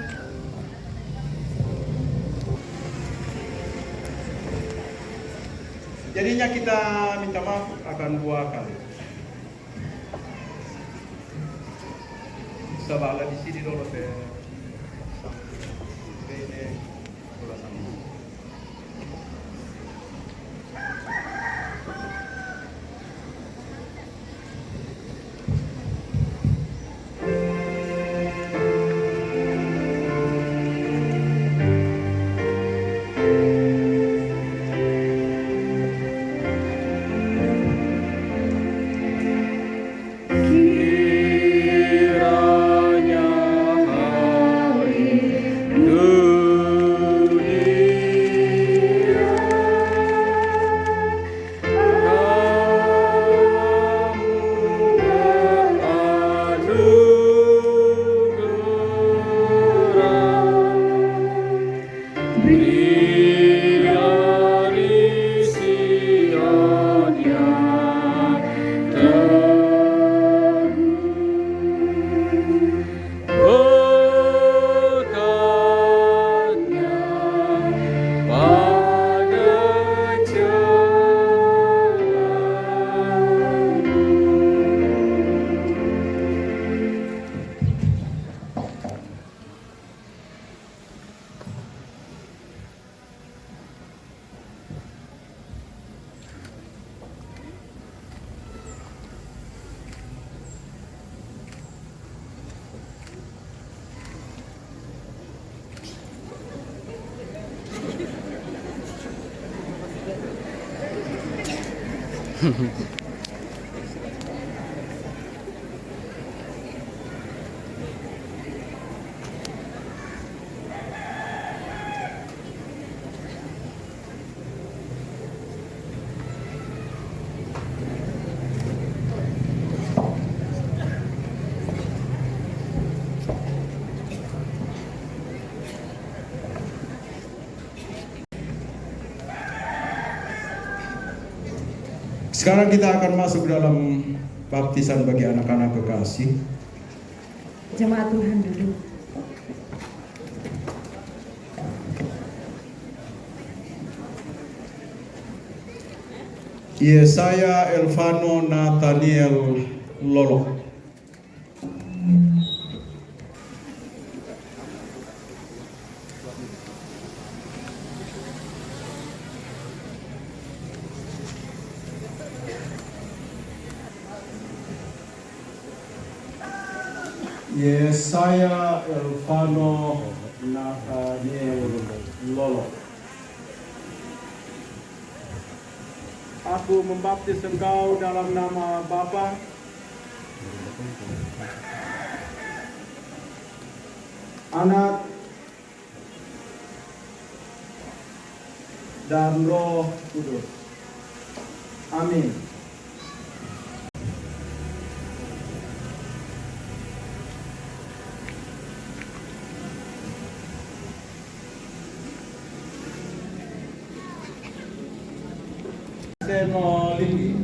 Jadinya kita minta maaf akan 2 kali. Sabala di sini dulu teh. Sekarang kita akan masuk dalam baptisan bagi anak-anak kekasih. Jemaat Tuhan duduk. Yesaya Elvano Nathaniel Lolo. Yesaya Elvano Nathaniel Lolo. Aku membaptis engkau dalam nama Bapa Anak dan Roh Kudus. Amin. Seno Linggi.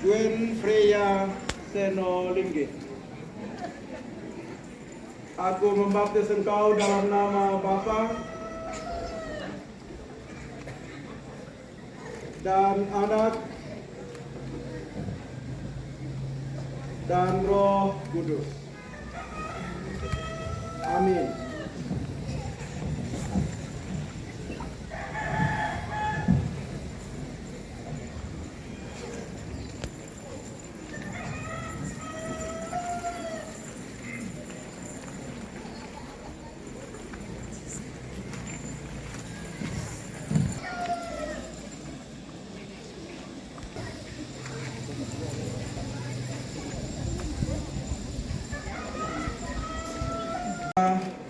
Gwen Freya Seno Linggi. Aku membaptis engkau dalam nama Bapa dan Anak dan Roh Kudus. Amin.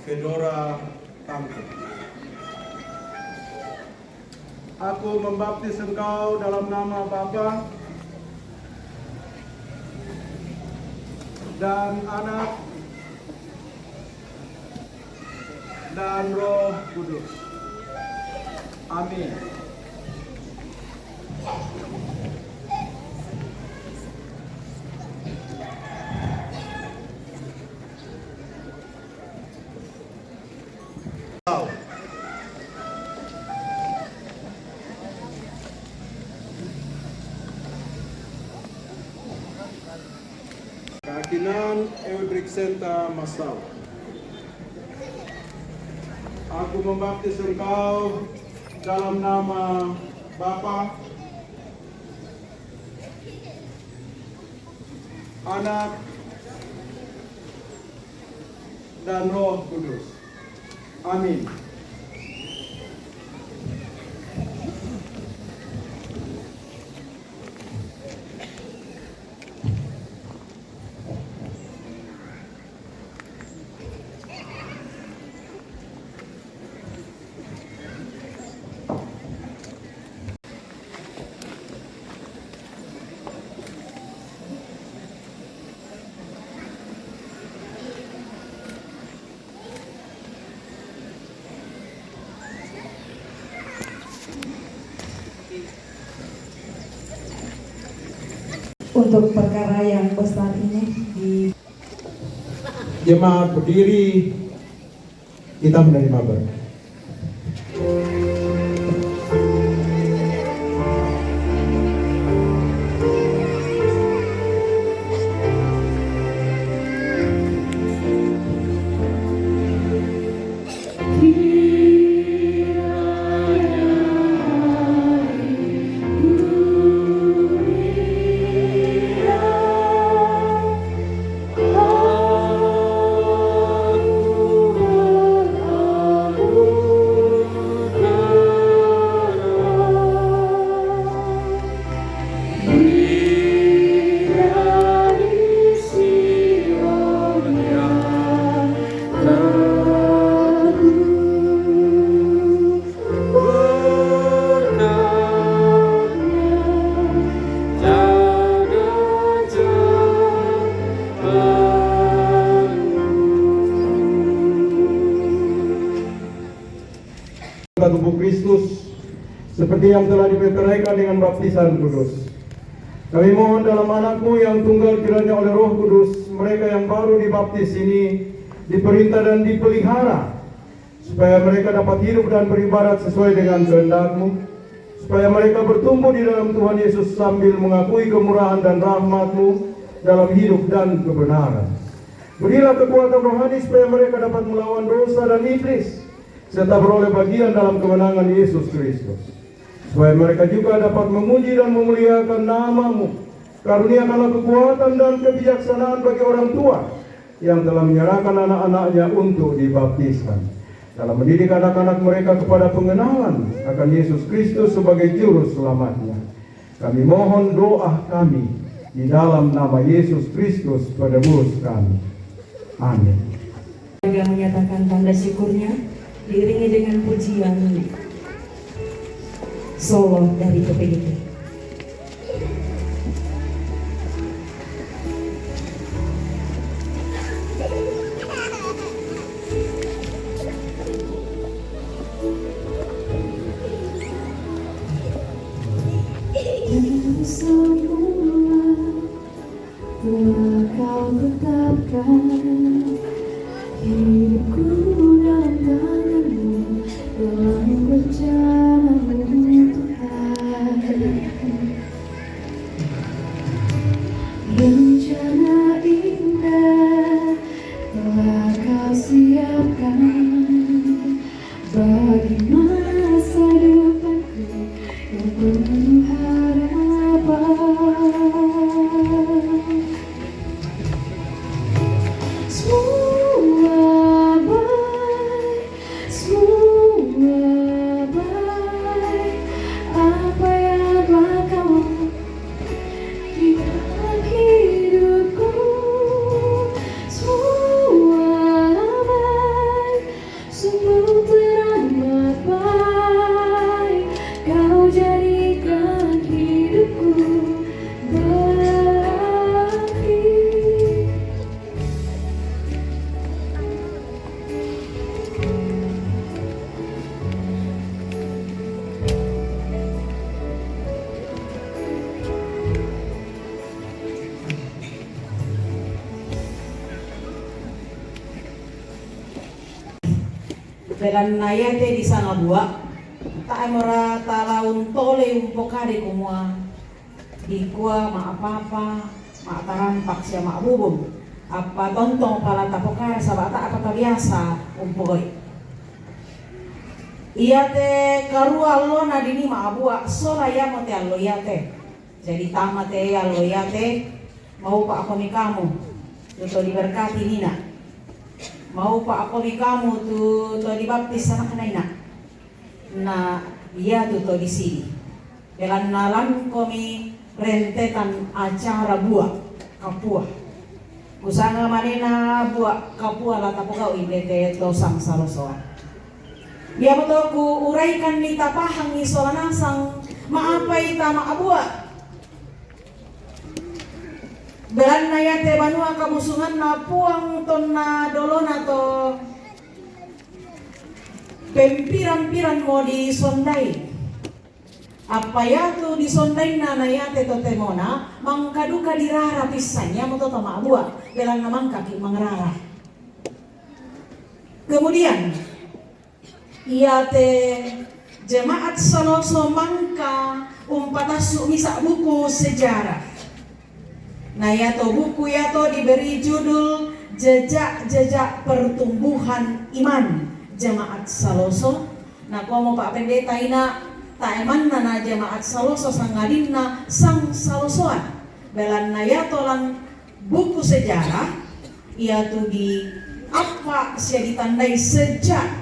Fedora Tangku. Aku membaptis engkau dalam nama Bapa dan Anak dan Roh Kudus. Amin. Kakinan Eudriksenta Masau. Aku membaptis engkau dalam nama Bapa, Anak dan Roh Kudus. Amin. Untuk perkara yang besar ini Jemaat berdiri, kita menerima berkat. tubuh Kristus seperti yang telah diperteraikan dengan baptisan kudus. Kami mohon dalam anakmu yang tunggal kiranya oleh Roh Kudus mereka yang baru dibaptis ini diperintah dan dipelihara supaya mereka dapat hidup dan beribadat sesuai dengan kehendak-Mu, supaya mereka bertumbuh di dalam Tuhan Yesus sambil mengakui kemurahan dan rahmat-Mu dalam hidup dan kebenaran. Berilah kekuatan rohani supaya mereka dapat melawan dosa dan iblis serta beroleh bagian dalam kemenangan Yesus Kristus. Supaya mereka juga dapat memuji dan memuliakan nama-Mu. Karuniakanlah kekuatan dan kebijaksanaan bagi orang tua yang telah menyerahkan anak-anaknya untuk dibaptiskan, dalam mendidik anak-anak mereka kepada pengenalan akan Yesus Kristus sebagai juru selamatnya. Kami mohon doa kami di dalam nama Yesus Kristus penebus kami. Amin. Yang menyatakan tanda syukurnya diiringi dengan pujian solo dari PPDP. Semua telah kau tetapkan hidupku dalam tangan-Mu, dalam rencana-Mu Tuhan. Rencana indah telah kau siapkan bagi masa depanku yang penuh harapan. Semua baik apa yang telah kau di dalam hidupku. Semua baik, sungguh teramat baik kau jadikan hidupku berarti. Beran nayate di sana buat tak emora talaun tole umpokade kumua di kuah ma apa ma tarampak siya ma bubum apa tontong pala tapokar sabata apa biasa umpokoi iya te karua lo nadini ma abua sola ya mote allo iya te jadi tamate allo iya te mau pak aku kamu tuto diberkati nina mau pak aku kamu tuh dibaptis anak naina na iya tuh di sini belan nalan kami rentetan acara buah kapua kusanga manena buah kapua lata pokaw ibete tosang sarosoan dia betul ku uraikan ni tapahang ni solanasang maapai tama abua belan nayate banua kamusungan na puang ton na dolona to pempiran-piran mo di sondai apa ya tu di sondai na nayate to temona mangkaduka dirara pisanya mo to tama abua belan namang kaki mangrara kemudian iate jemaat Saloso mangka umpatasu misa buku sejarah. Nah ya to buku ya to diberi judul Jejak-jejak Pertumbuhan Iman Jemaat Saloso. Nah komo Pak Pendeta ina ta eman na Jemaat Saloso sangadinna sang Salosoan. Belan na ya tolan buku sejarah ia tu di apa sia ditandai sejak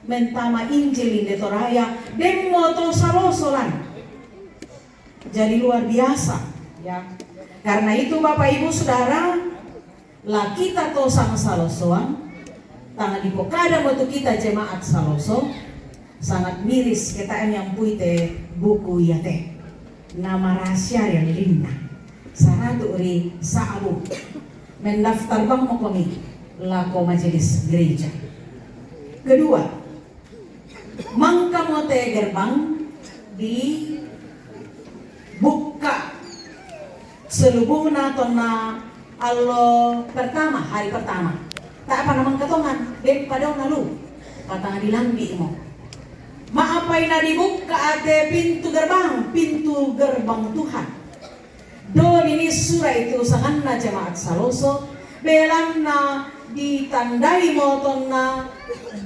mentama Injil inde toraya demo to Salosolan. Jadi luar biasa ya. Karena itu Bapak Ibu Saudara, lah kita to sama Salosoan, tangan di pokada waktu kita jemaat Saloso, sangat miris kita yang puite buku ya teh, nama rahasia yang linda, saratu uri saabu, mendaftar bang mokomi, lako majelis gereja. Kedua, Mangkamote gerbang dibuka selubungna tonna allo pertama, hari pertama. Tak apa namang katongan, dek padong nalu, patang dilambi mo. Maapay na dibuka ate pintu gerbang Tuhan. Do ini surah itu sangan na jemaat Saloso, belang na ditandai moton na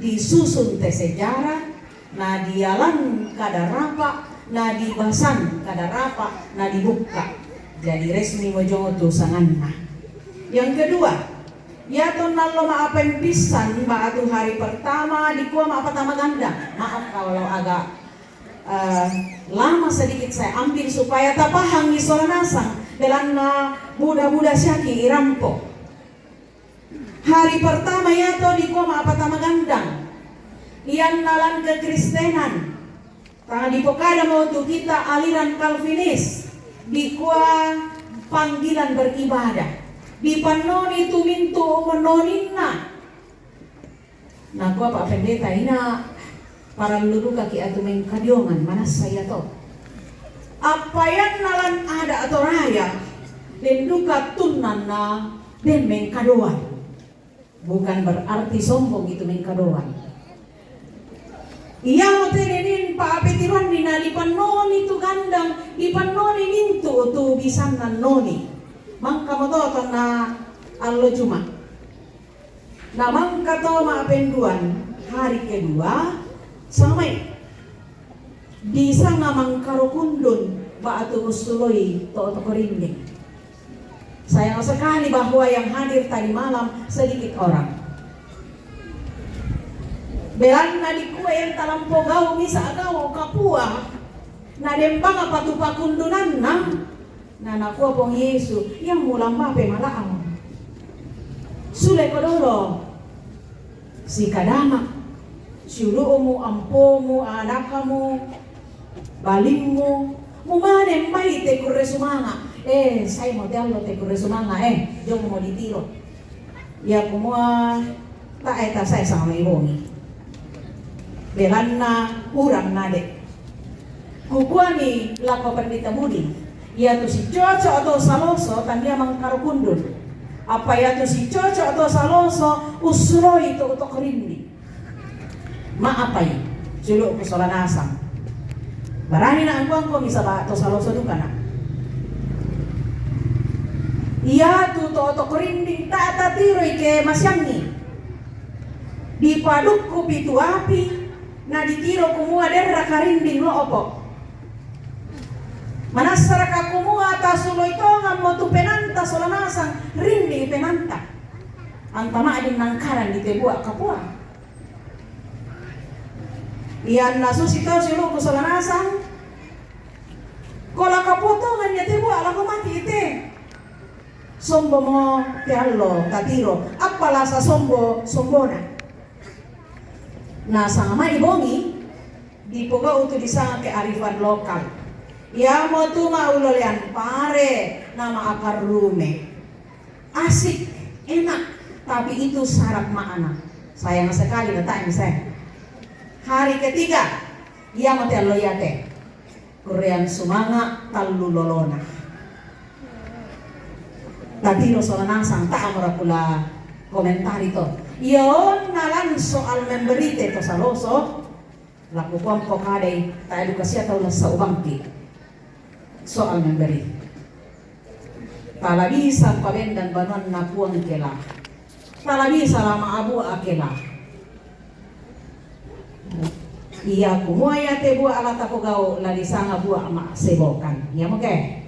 disusun te sejarah, na dialan kadarapa, na dibasan kadarapa, na dibuka. Jadi resmi mojongo tu sangan na. Yang kedua, ya tonalo maapen pisan baatu hari pertama di kuah maaf pertama ganda. Maaf kalau agak lama sedikit saya ambil supaya tak paham di solanasang dalam budak-budak syaki irampo. Hari pertama ya to di kuah maaf pertama gandang. Iyan nalan kekristenan. Tang di pokada mau tu kita aliran Calvinis di kuah panggilan beribadah. Di panoni tu mintu menoninna. Nah gua Pak Pendeta ina para lulu kaki atu mengkadiongan mana saya to. Apa yang nalan ada atau raya dan duka tunana dan mengkadoan. Bukan berarti sombong itu mengkadoan. Iya motenin Pak Petiruan dina di panoni tu gandang di panoni mintu tu bisa noni. Mangka mo to na allo cuma. Nah mangka to maapenduan hari kedua samai di sana mangkaro kundun baatu usuloi to korinding. Sayang sekali bahwa yang hadir tadi malam sedikit orang. Belan na di kue yang talampo gau misa gau kapua. Na dembang apa tu pakundunan na. Nanakuha pong Yesu yang mulang mape malaang sule kodoro si kadama siulumu ampomu anakamu balingmu mumanem mai te kurresumanga saya mau diallo te kurresumanga jom mau ditiro ya kumua tak eta saya sama ibongi belanna urang nade kukuani lako pendeta budi ya tu si Coco atau Saloso tandia mangkaro kundun. Apa ya tu si Coco atau Saloso usro itu untuk rindi. Maapai juluk kusolan asam. Barani na angkuang ko bisa ba to Saloso du kana. Iya tu to untuk rindi tak tatiroi ke masyangi. Dipaduk ku pitu api na ditiro kumua derra karinding lo opo. Manasara kakumua tasuloy tongan mo tu penanta solanasang rindi penanta. Antama adin nangkaran di tebuak kapua. Iyan nasusito silu ku solanasang. Kola kaputongan niya tebuak lako mati ite. Sombo mo tiallo tatiro. Apala sa sombona. Nah sama ibongi dipoga utu disanga kearifan lokal. Ya mau tu maulolean pare nama akar rume asik enak tapi itu syarat makna sayang sekali letaknya saya hari ketiga ya mau tialo yate Korean sumanga talu lolona tadi lo soal sang tak amora pula komentar itu yon nalan soal memberite to Saloso laku kuampo kadai tak edukasi atau nasa ubangki soal memberi. Tala bisa pabendan banon napuang kela. Tala bisa lama abu akela. Iya kumua ya te bua ala tako gao lali sanga bua ma sebokan. Ya mo ke?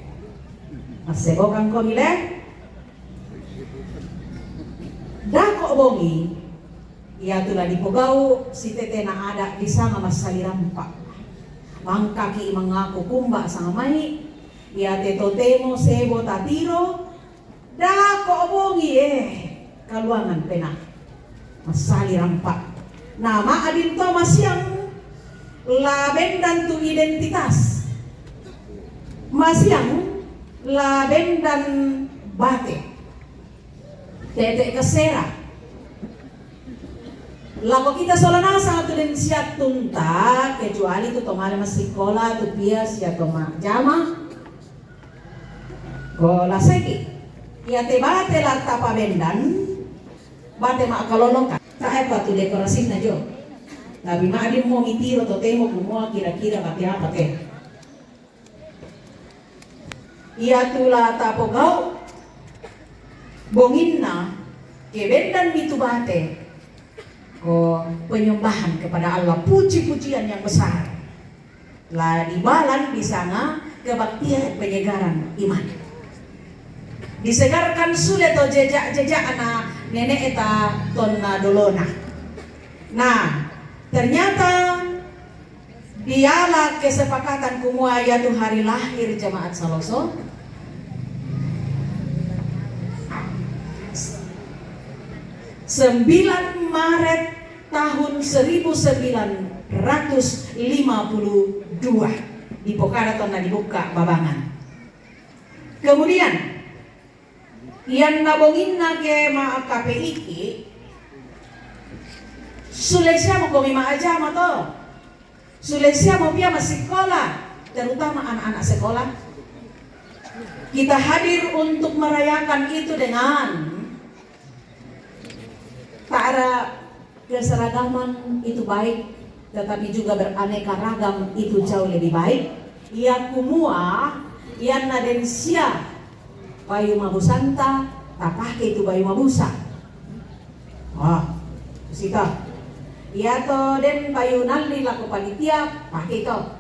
Sebokan ko nile. Dako bongi. Iya tu lali pogao si tete na ada di sanga masalirampa. Mangkaki mengaku kumba sang mai. Ya tetotemo sebo tatiro dako obongi kaluangan pena masali rampak nama adin to masyang laben dan tu identitas masyang laben dan bate tete kesera Lako kita solanasa tu den siap tunta kecuali tu tomale masih sekolah tu pia siap toma jama. Kola seki. Ya te bate la tapa bendan. Bate mak kalolokan. Tak apa tu dekorasi na jo. Tapi mak dia mau mitiro to temo kumua kira-kira bate apa teh. Ia tula tapo gau. Bonginna ke bendan mitu bate. Ko penyembahan kepada Allah, puji-pujian yang besar. Lah dibalan di sana kebaktian penyegaran iman. Disegarkan sulit to jejak-jejak anak nenek eta tonna dolona. Nah, ternyata dialah kesepakatan kumua yaitu hari lahir jemaat Saloso. Sembilan Maret tahun 1952 di Pokara tonna dibuka babangan. Kemudian yang nabongin ke maaf KPI ki Sulesya mau komi aja ma to. Sulesya mau pia masih sekolah, terutama anak-anak sekolah. Kita hadir untuk merayakan itu dengan tak ada keseragaman itu baik, tetapi juga beraneka ragam itu jauh lebih baik. Ia kumua, ia nadensia bayu mabusanta, tak pakai itu bayu mabusa. Wah, sita. Ia to den bayu nalli laku panitia, pakai to.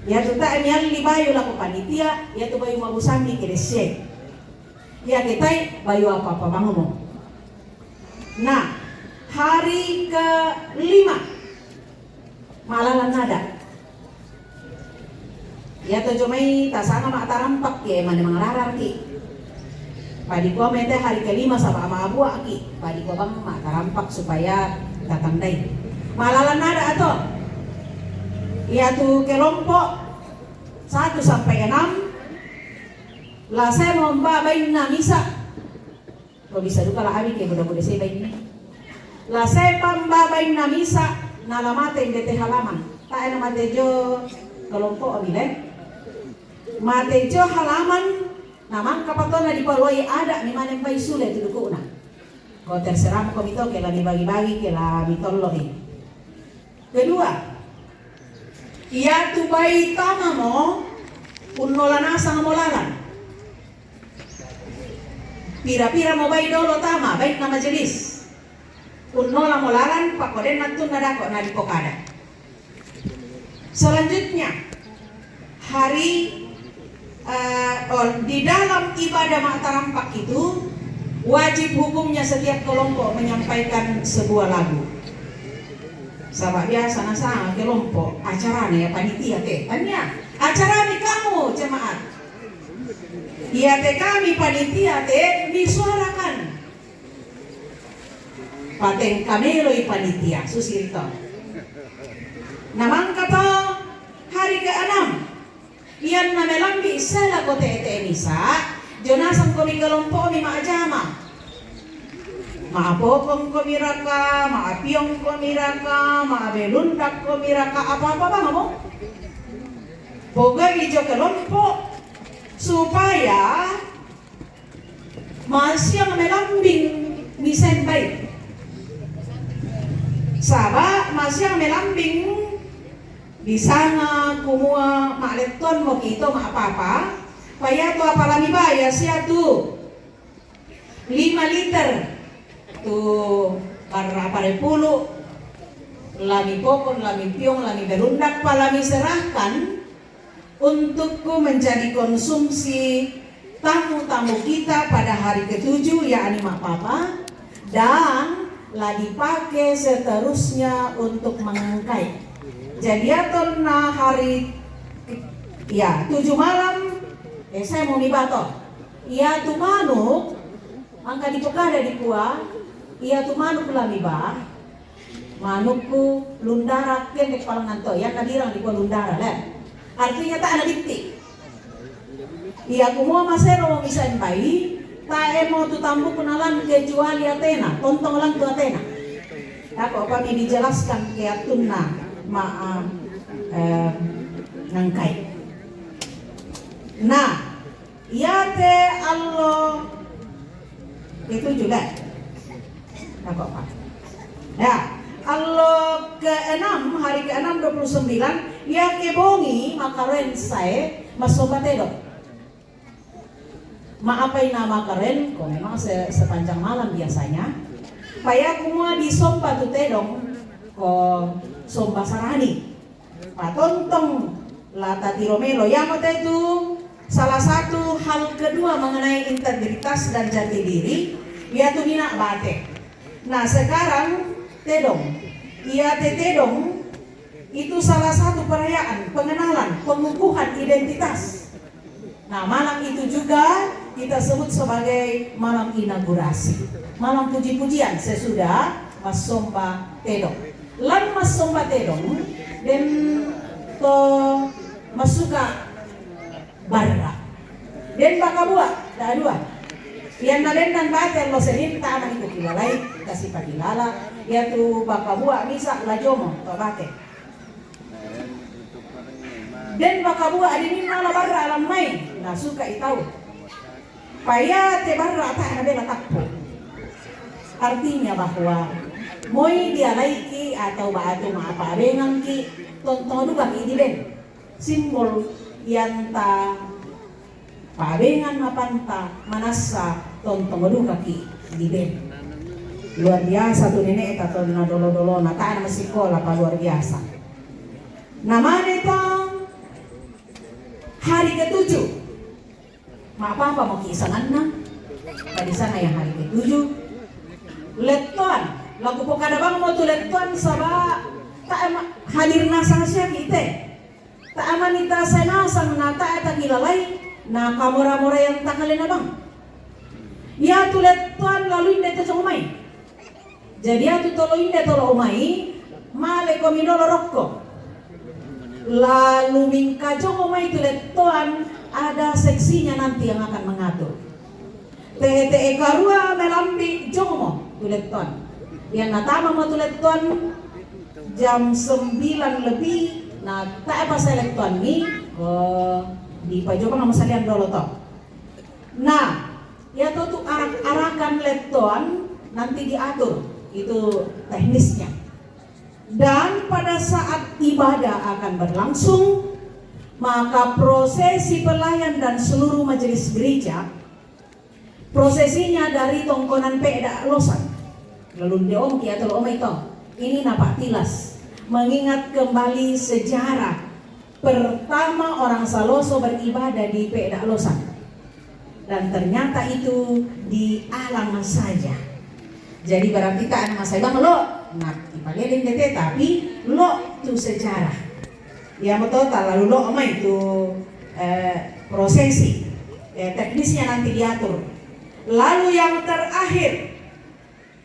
Ia tu tak nalli bayu laku panitia, ia tu bayu mabusandi kedesye. Ia ketai bayu apa bangun. Nah, hari ke-5 malalan nada. Ya to jomai tasana mak tarampak ke mana manglarar ki. Padi ko mete hari ke-5 sama ama abu aki. Padi ko bang mak tarampak supaya tatandai. Malalan nada ato. Ya tu kelompok 1 sampai 6. Lah saya mau babain na misa. Ko bisa duka lah abi ke budak-budak saya bain ni. Lah saya pambabain na misa nalamate ndete halaman. Tak ada matejo kelompok abile. Matejo halaman namang kapatona di Palwai ada ni mana pai sule tu duku na. Ko terserah mo komito ke la dibagi-bagi ke la mitollohi. Kedua, ia tu bai tama mo unnolana sang molalan. Pira-pira mo bai dolo tama baik na majelis. Unnola molalan pakoden natun nadako na di Pokada. Selanjutnya hari di dalam ibadah Matarampak itu wajib hukumnya setiap kelompok menyampaikan sebuah lagu. Sabak biasa nasa kelompok acara nih ya panitia teh, tanya acara nih kamu jemaat. Iya teh kami panitia teh disuarakan. Pateng kameloi panitia susirto. Namang kata hari ke-6 iyan na melambi sela ko te misa jonasang komi kelompok mi maajama maapopong ko miraka maapiong ko miraka maabelundak ko miraka apa-apa bang mo boga ijo kelompok supaya masih melambing misen baik sabak masih melambing di sana kumua makleton mo kito apa-apa paya to apalami baya siya tu 5 liter tu para parepulu lami pokon, lami piong, lami berundak palami serahkan untukku menjadi konsumsi tamu-tamu kita pada hari ke-7 yakni mak papa dan lah dipakai seterusnya untuk mengangkai. Jadi aton na hari ya 7 malam saya mau mibato. Iya tu manuk angka di Pokada di kuah. Iya tu manuk lami ba. Manukku lundara ken di palangan to yang kadirang di kuah lundara le. Artinya tak ada dikti. Iya ku mau masero mau misain bayi. Tak mau tu tambu kenalan kecuali Athena, tontong lang tu Athena. Dako kami dijelaskan keatunna maaf nangkai. Nah, iate Allah itu juga. Dako Pak. Ya, Allah ke-6 hari ke-6 29 ya kebongi makaren saya masobatedok. Maapai nama keren, kok memang sepanjang malam biasanya. Paya kumua di sompa tu tedong, ko sompa sarani. Patontong lata tiromelo. Yang itu salah satu hal kedua mengenai integritas dan jati diri, yaitu nina bate. Nah sekarang tedong, tedong itu salah satu perayaan pengenalan, pengukuhan identitas. Nah malam itu juga kita sebut sebagai malam inaugurasi, malam puji-pujian sesudah Mas Somba Tedong. Lan Mas Somba Tedong dan to masuka barra. Dan bakabua, dah dua. Yang nalen dan bater lo senin taman itu kilalai kasih pagilala, yaitu bakabua misa lajomo to bate. Dan bakabua adinin nala barra alam mai, nah suka itau. Paya te barra ta na bela takpo. Artinya bahwa moi dia laiki atau baatu maapabengan ki tonton duga ki diben. Simbol yang ta pabengan mapanta manasa tonton duga ki diben. Luar biasa tuh nenek eta ton na dolo-dolo na ta na masikola pa luar biasa. Namanya itu hari ke-7. Apa mau kisangan na? Tadi sana yang hari ke-7. Letuan, lagu pokada bang mau tu letuan sabah tak hadir nasasya kita. Tak amanita senasang na tak eta kilalai na kamora-mora yang takalena bang. Ya tu letuan lalu inde te umay. Jadi atu tolo inde tolo umay male komino rokko. Lalu mingkajong umay tu letuan ada seksinya nanti yang akan mengatur. TTE karua melambi jomo tuleton. Yang natama mo tuleton jam 9 lebih. Nah, tak apa selekton ni di pajokan nama salian dolo to. Nah, ya tu arak-arakan leton nanti diatur itu teknisnya. Dan pada saat ibadah akan berlangsung, maka prosesi pelayan dan seluruh majelis gereja prosesinya dari tongkonan peda losan lalu deom ki atau omai to ini napak tilas mengingat kembali sejarah pertama orang Saloso beribadah di peda losan dan ternyata itu di alam saja. Jadi berarti tak ada masa bang lo nah ipalelin dete tapi lo tu sejarah. Ya betul, lalu lo itu prosesi teknisnya nanti diatur. Lalu yang terakhir,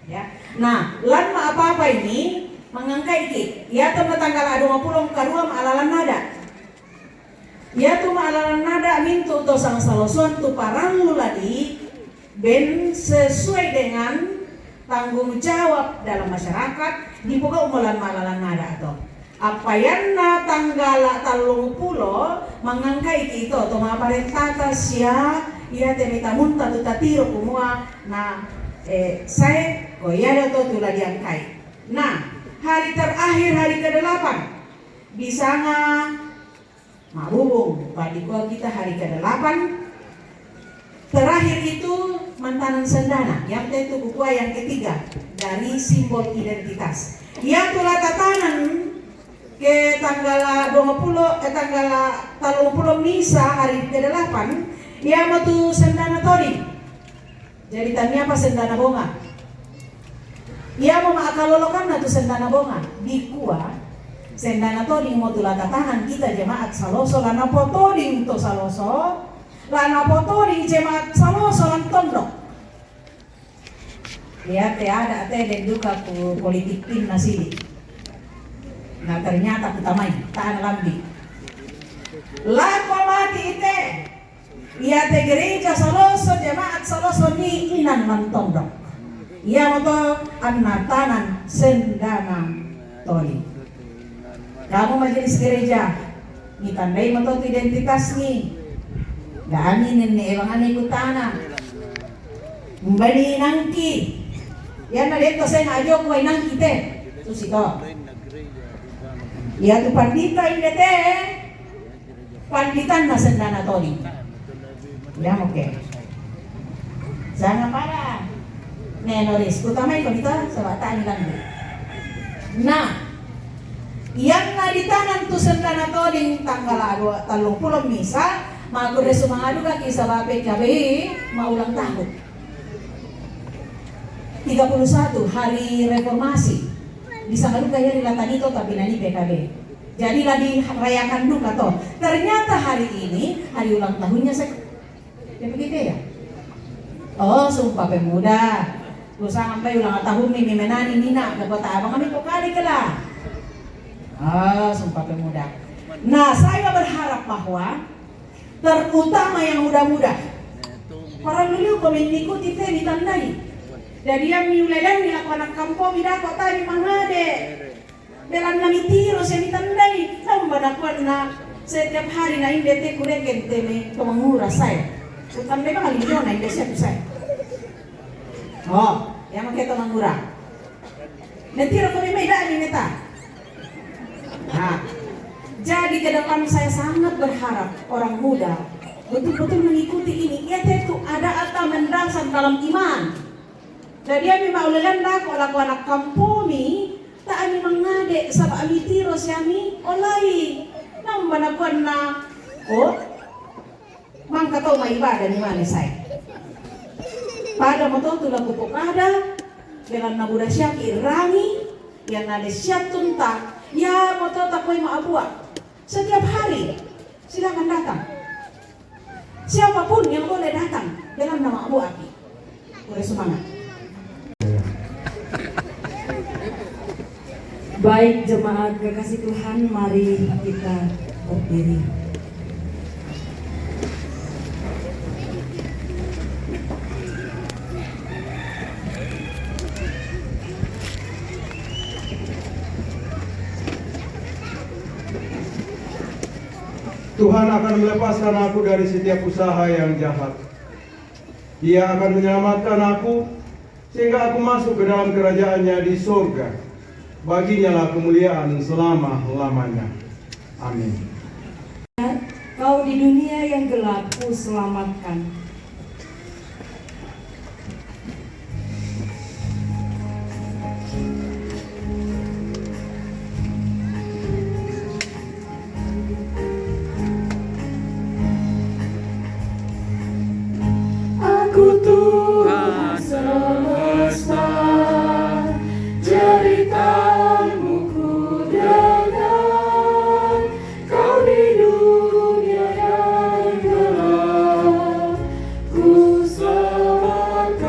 ya, nah, lan apa ini mengangkai ki, ya tengah tanggal 20 karua maalalan nada, ya tu maalalan nada mintu to sang salosuan tu parangu lagi, ben sesuai dengan tanggung jawab dalam masyarakat di pokok umulan maalalan nada atau. Apa yang na tanggal 30 mengangkai kita to maparentata sia ia temita munta tu tatiro kumua na saya koyada to tu diangkai. Nah, hari terakhir hari ke-8 bisa nga mahubung padiko kita hari ke-8 terakhir itu mantanan sendana yang itu buku yang ketiga dari simbol identitas. Ya tulah tatanan ke tanggal 20 tanggal 30 misa hari ke-8 ya matu sendana tori. Jadi tanya apa sendana bonga? Ya mau makalolokan na tu sendana bonga di kuah sendana tori mau tulah tatanan kita jemaat Saloso lana potoding to Saloso lana potoding jemaat Saloso lan tondok. Ya te ada te den duka ku politik tim nasili. Nah ternyata kutamai tahan lambi. Lako mati ite. Ia te gereja Saloso jemaat Saloso ni inan mantondok. Ia moto Anatanan Sendana Toli. Kamu majelis gereja, ditandai moto identitas nih. Gak aminin nih, emang aneh kutana. Mbani nangki. Ya na dito saya ngajo ko ay nangki te. Terus ito. Ya tu pandita ini teh. Panditan na Sendana Toli. Ya oke. Jangan parah. Nenoris, utama ito dito sa bata ni kan. Nah, yang naditanan tu Sendana Toli tanggal 30 misa, magure sumangadu ka kisah PKB maulang tahun. 31 hari reformasi. Bisa ngadu kaya dilatan itu tapi nani PKB. Jadilah dirayakan duka toh. Ternyata hari ini hari ulang tahunnya saya. Ya begitu ya. Oh, Sumpah Pemuda. Lusa sampai ulang tahun nih menani Nina ke kota Abang kami kok kali kelah. Ah, Sumpah Pemuda. Nah, saya berharap bahwa terutama yang muda-muda. Para dulu komen ikuti teh ditandai. Jadi yang miulelan nila anak kampung ida kota di mangade. Dalam nami tiro saya ditandai. Tahu badakon na setiap hari na indete kureken teme pemangura saya. Utandai bang alinyo na inde saya. Oh, yang makai pemangura. Netiro kami beda ini neta. Nah, jadi ke depan saya sangat berharap orang muda betul-betul mengikuti ini. Ya itu ada atau mendasar dalam iman. Dan dia memang ulelan dak laku anak kampumi tak ani mengade sabab ami tiro siami olai. Nam banakuan na mangka tau mai ibadah ni mana saya. Pada moto tu laku pokada belan na budak siak irangi yang nade siap tuntak ya moto takoi ma abua. Setiap hari silakan datang. Siapapun yang boleh datang dalam nama Abu Aki. Boleh semangat. Baik jemaat kekasih Tuhan, mari kita berdiri. Tuhan akan melepaskan aku dari setiap usaha yang jahat. Dia akan menyelamatkan aku sehingga aku masuk ke dalam kerajaan-Nya di surga. Baginya lah kemuliaan selama-lamanya. Amin. Kau di dunia yang gelap ku selamatkan. Aku Tuhan semesta, ceritamu ku dengar. Kau di dunia yang gelap ku selamatkan.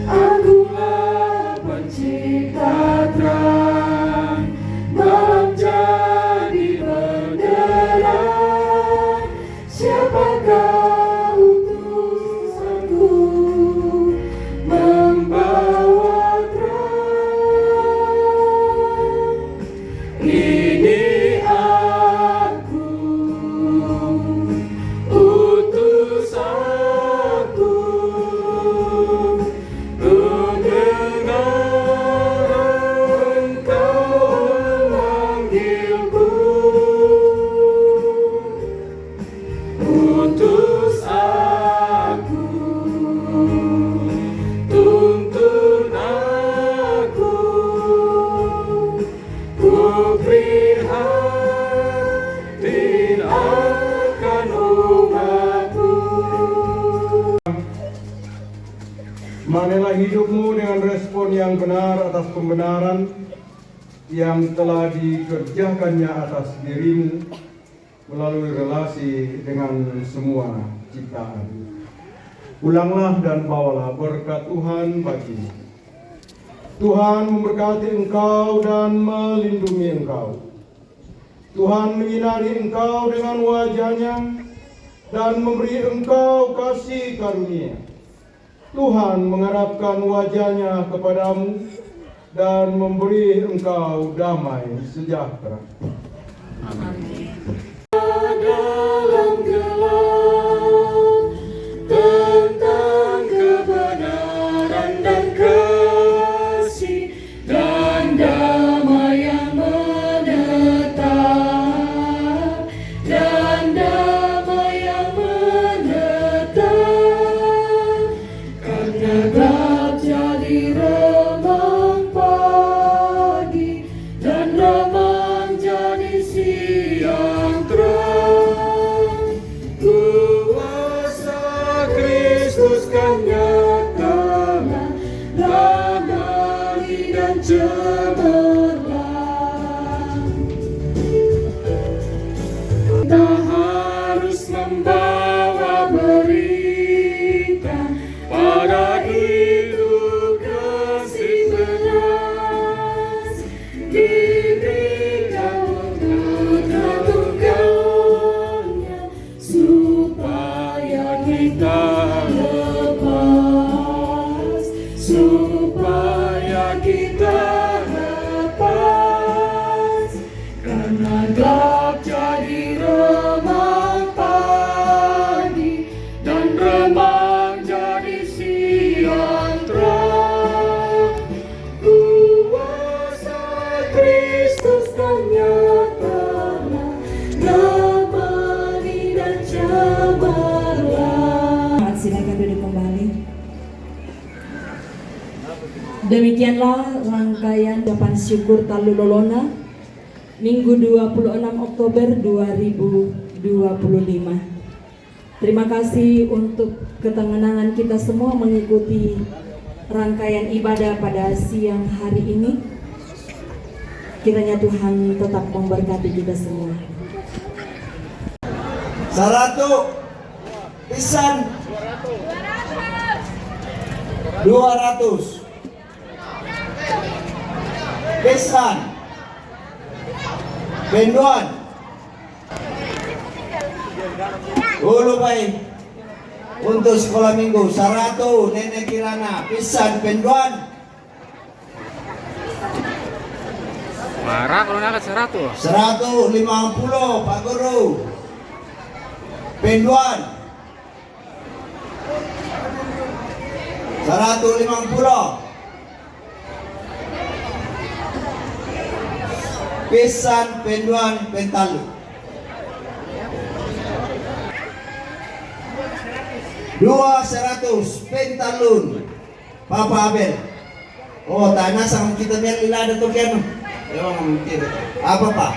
Akulah pencipta terang, malam jadi benderang. Siapakah utusanku membawa terang? Ini aku, utus aku, mendengar Engkau memanggilku. Utus aku, tuntun aku, ku prihatin akan umatku. Manakala hidupmu dengan respon yang benar atas pembenaran yang telah dikerjakannya atas dirimu melalui relasi dengan semua ciptaan. Ulanglah dan bawalah berkat Tuhan bagimu. Tuhan memberkati engkau dan melindungi engkau. Tuhan menyinari engkau dengan wajah-Nya dan memberi engkau kasih karunia. Tuhan mengharapkan wajahnya kepadamu dan memberi engkau damai sejahtera. Amin. Dalam gelap tentang kebenaran dan kasih dan damai yang menetap, dan damai yang menetap, karena gelap jadi remang pagi dan remang jadi siang terang. Kuasa Kristus kan nyatalah, damai dan cemerlang. Kita harus membawa berita pada hidup kasih beras, diberikan putra tunggalnya supaya kita lepas, supaya kita lepas, karena gelap jadi remang pagi dan remang jadi siang terang. Kuasa Kristus kan nyatalah, damai dan cemerlang. Silakan duduk kembali. Demikianlah rangkaian ucapan syukur Talulolona Minggu 26 Oktober 2025. Terima kasih untuk ketenangan kita semua mengikuti rangkaian ibadah pada siang hari ini. Kiranya Tuhan tetap memberkati kita semua. 100 pisan 200 pisan penduan dulu baik untuk sekolah minggu 100 Nenek Kirana pisan penduan Marah kalau nalat 100. 150 Pak Guru penduan 150 pisan penduan pentalu 200 pentalun Papa Abel. Oh tanah sama kita biar lila ada token apa Pak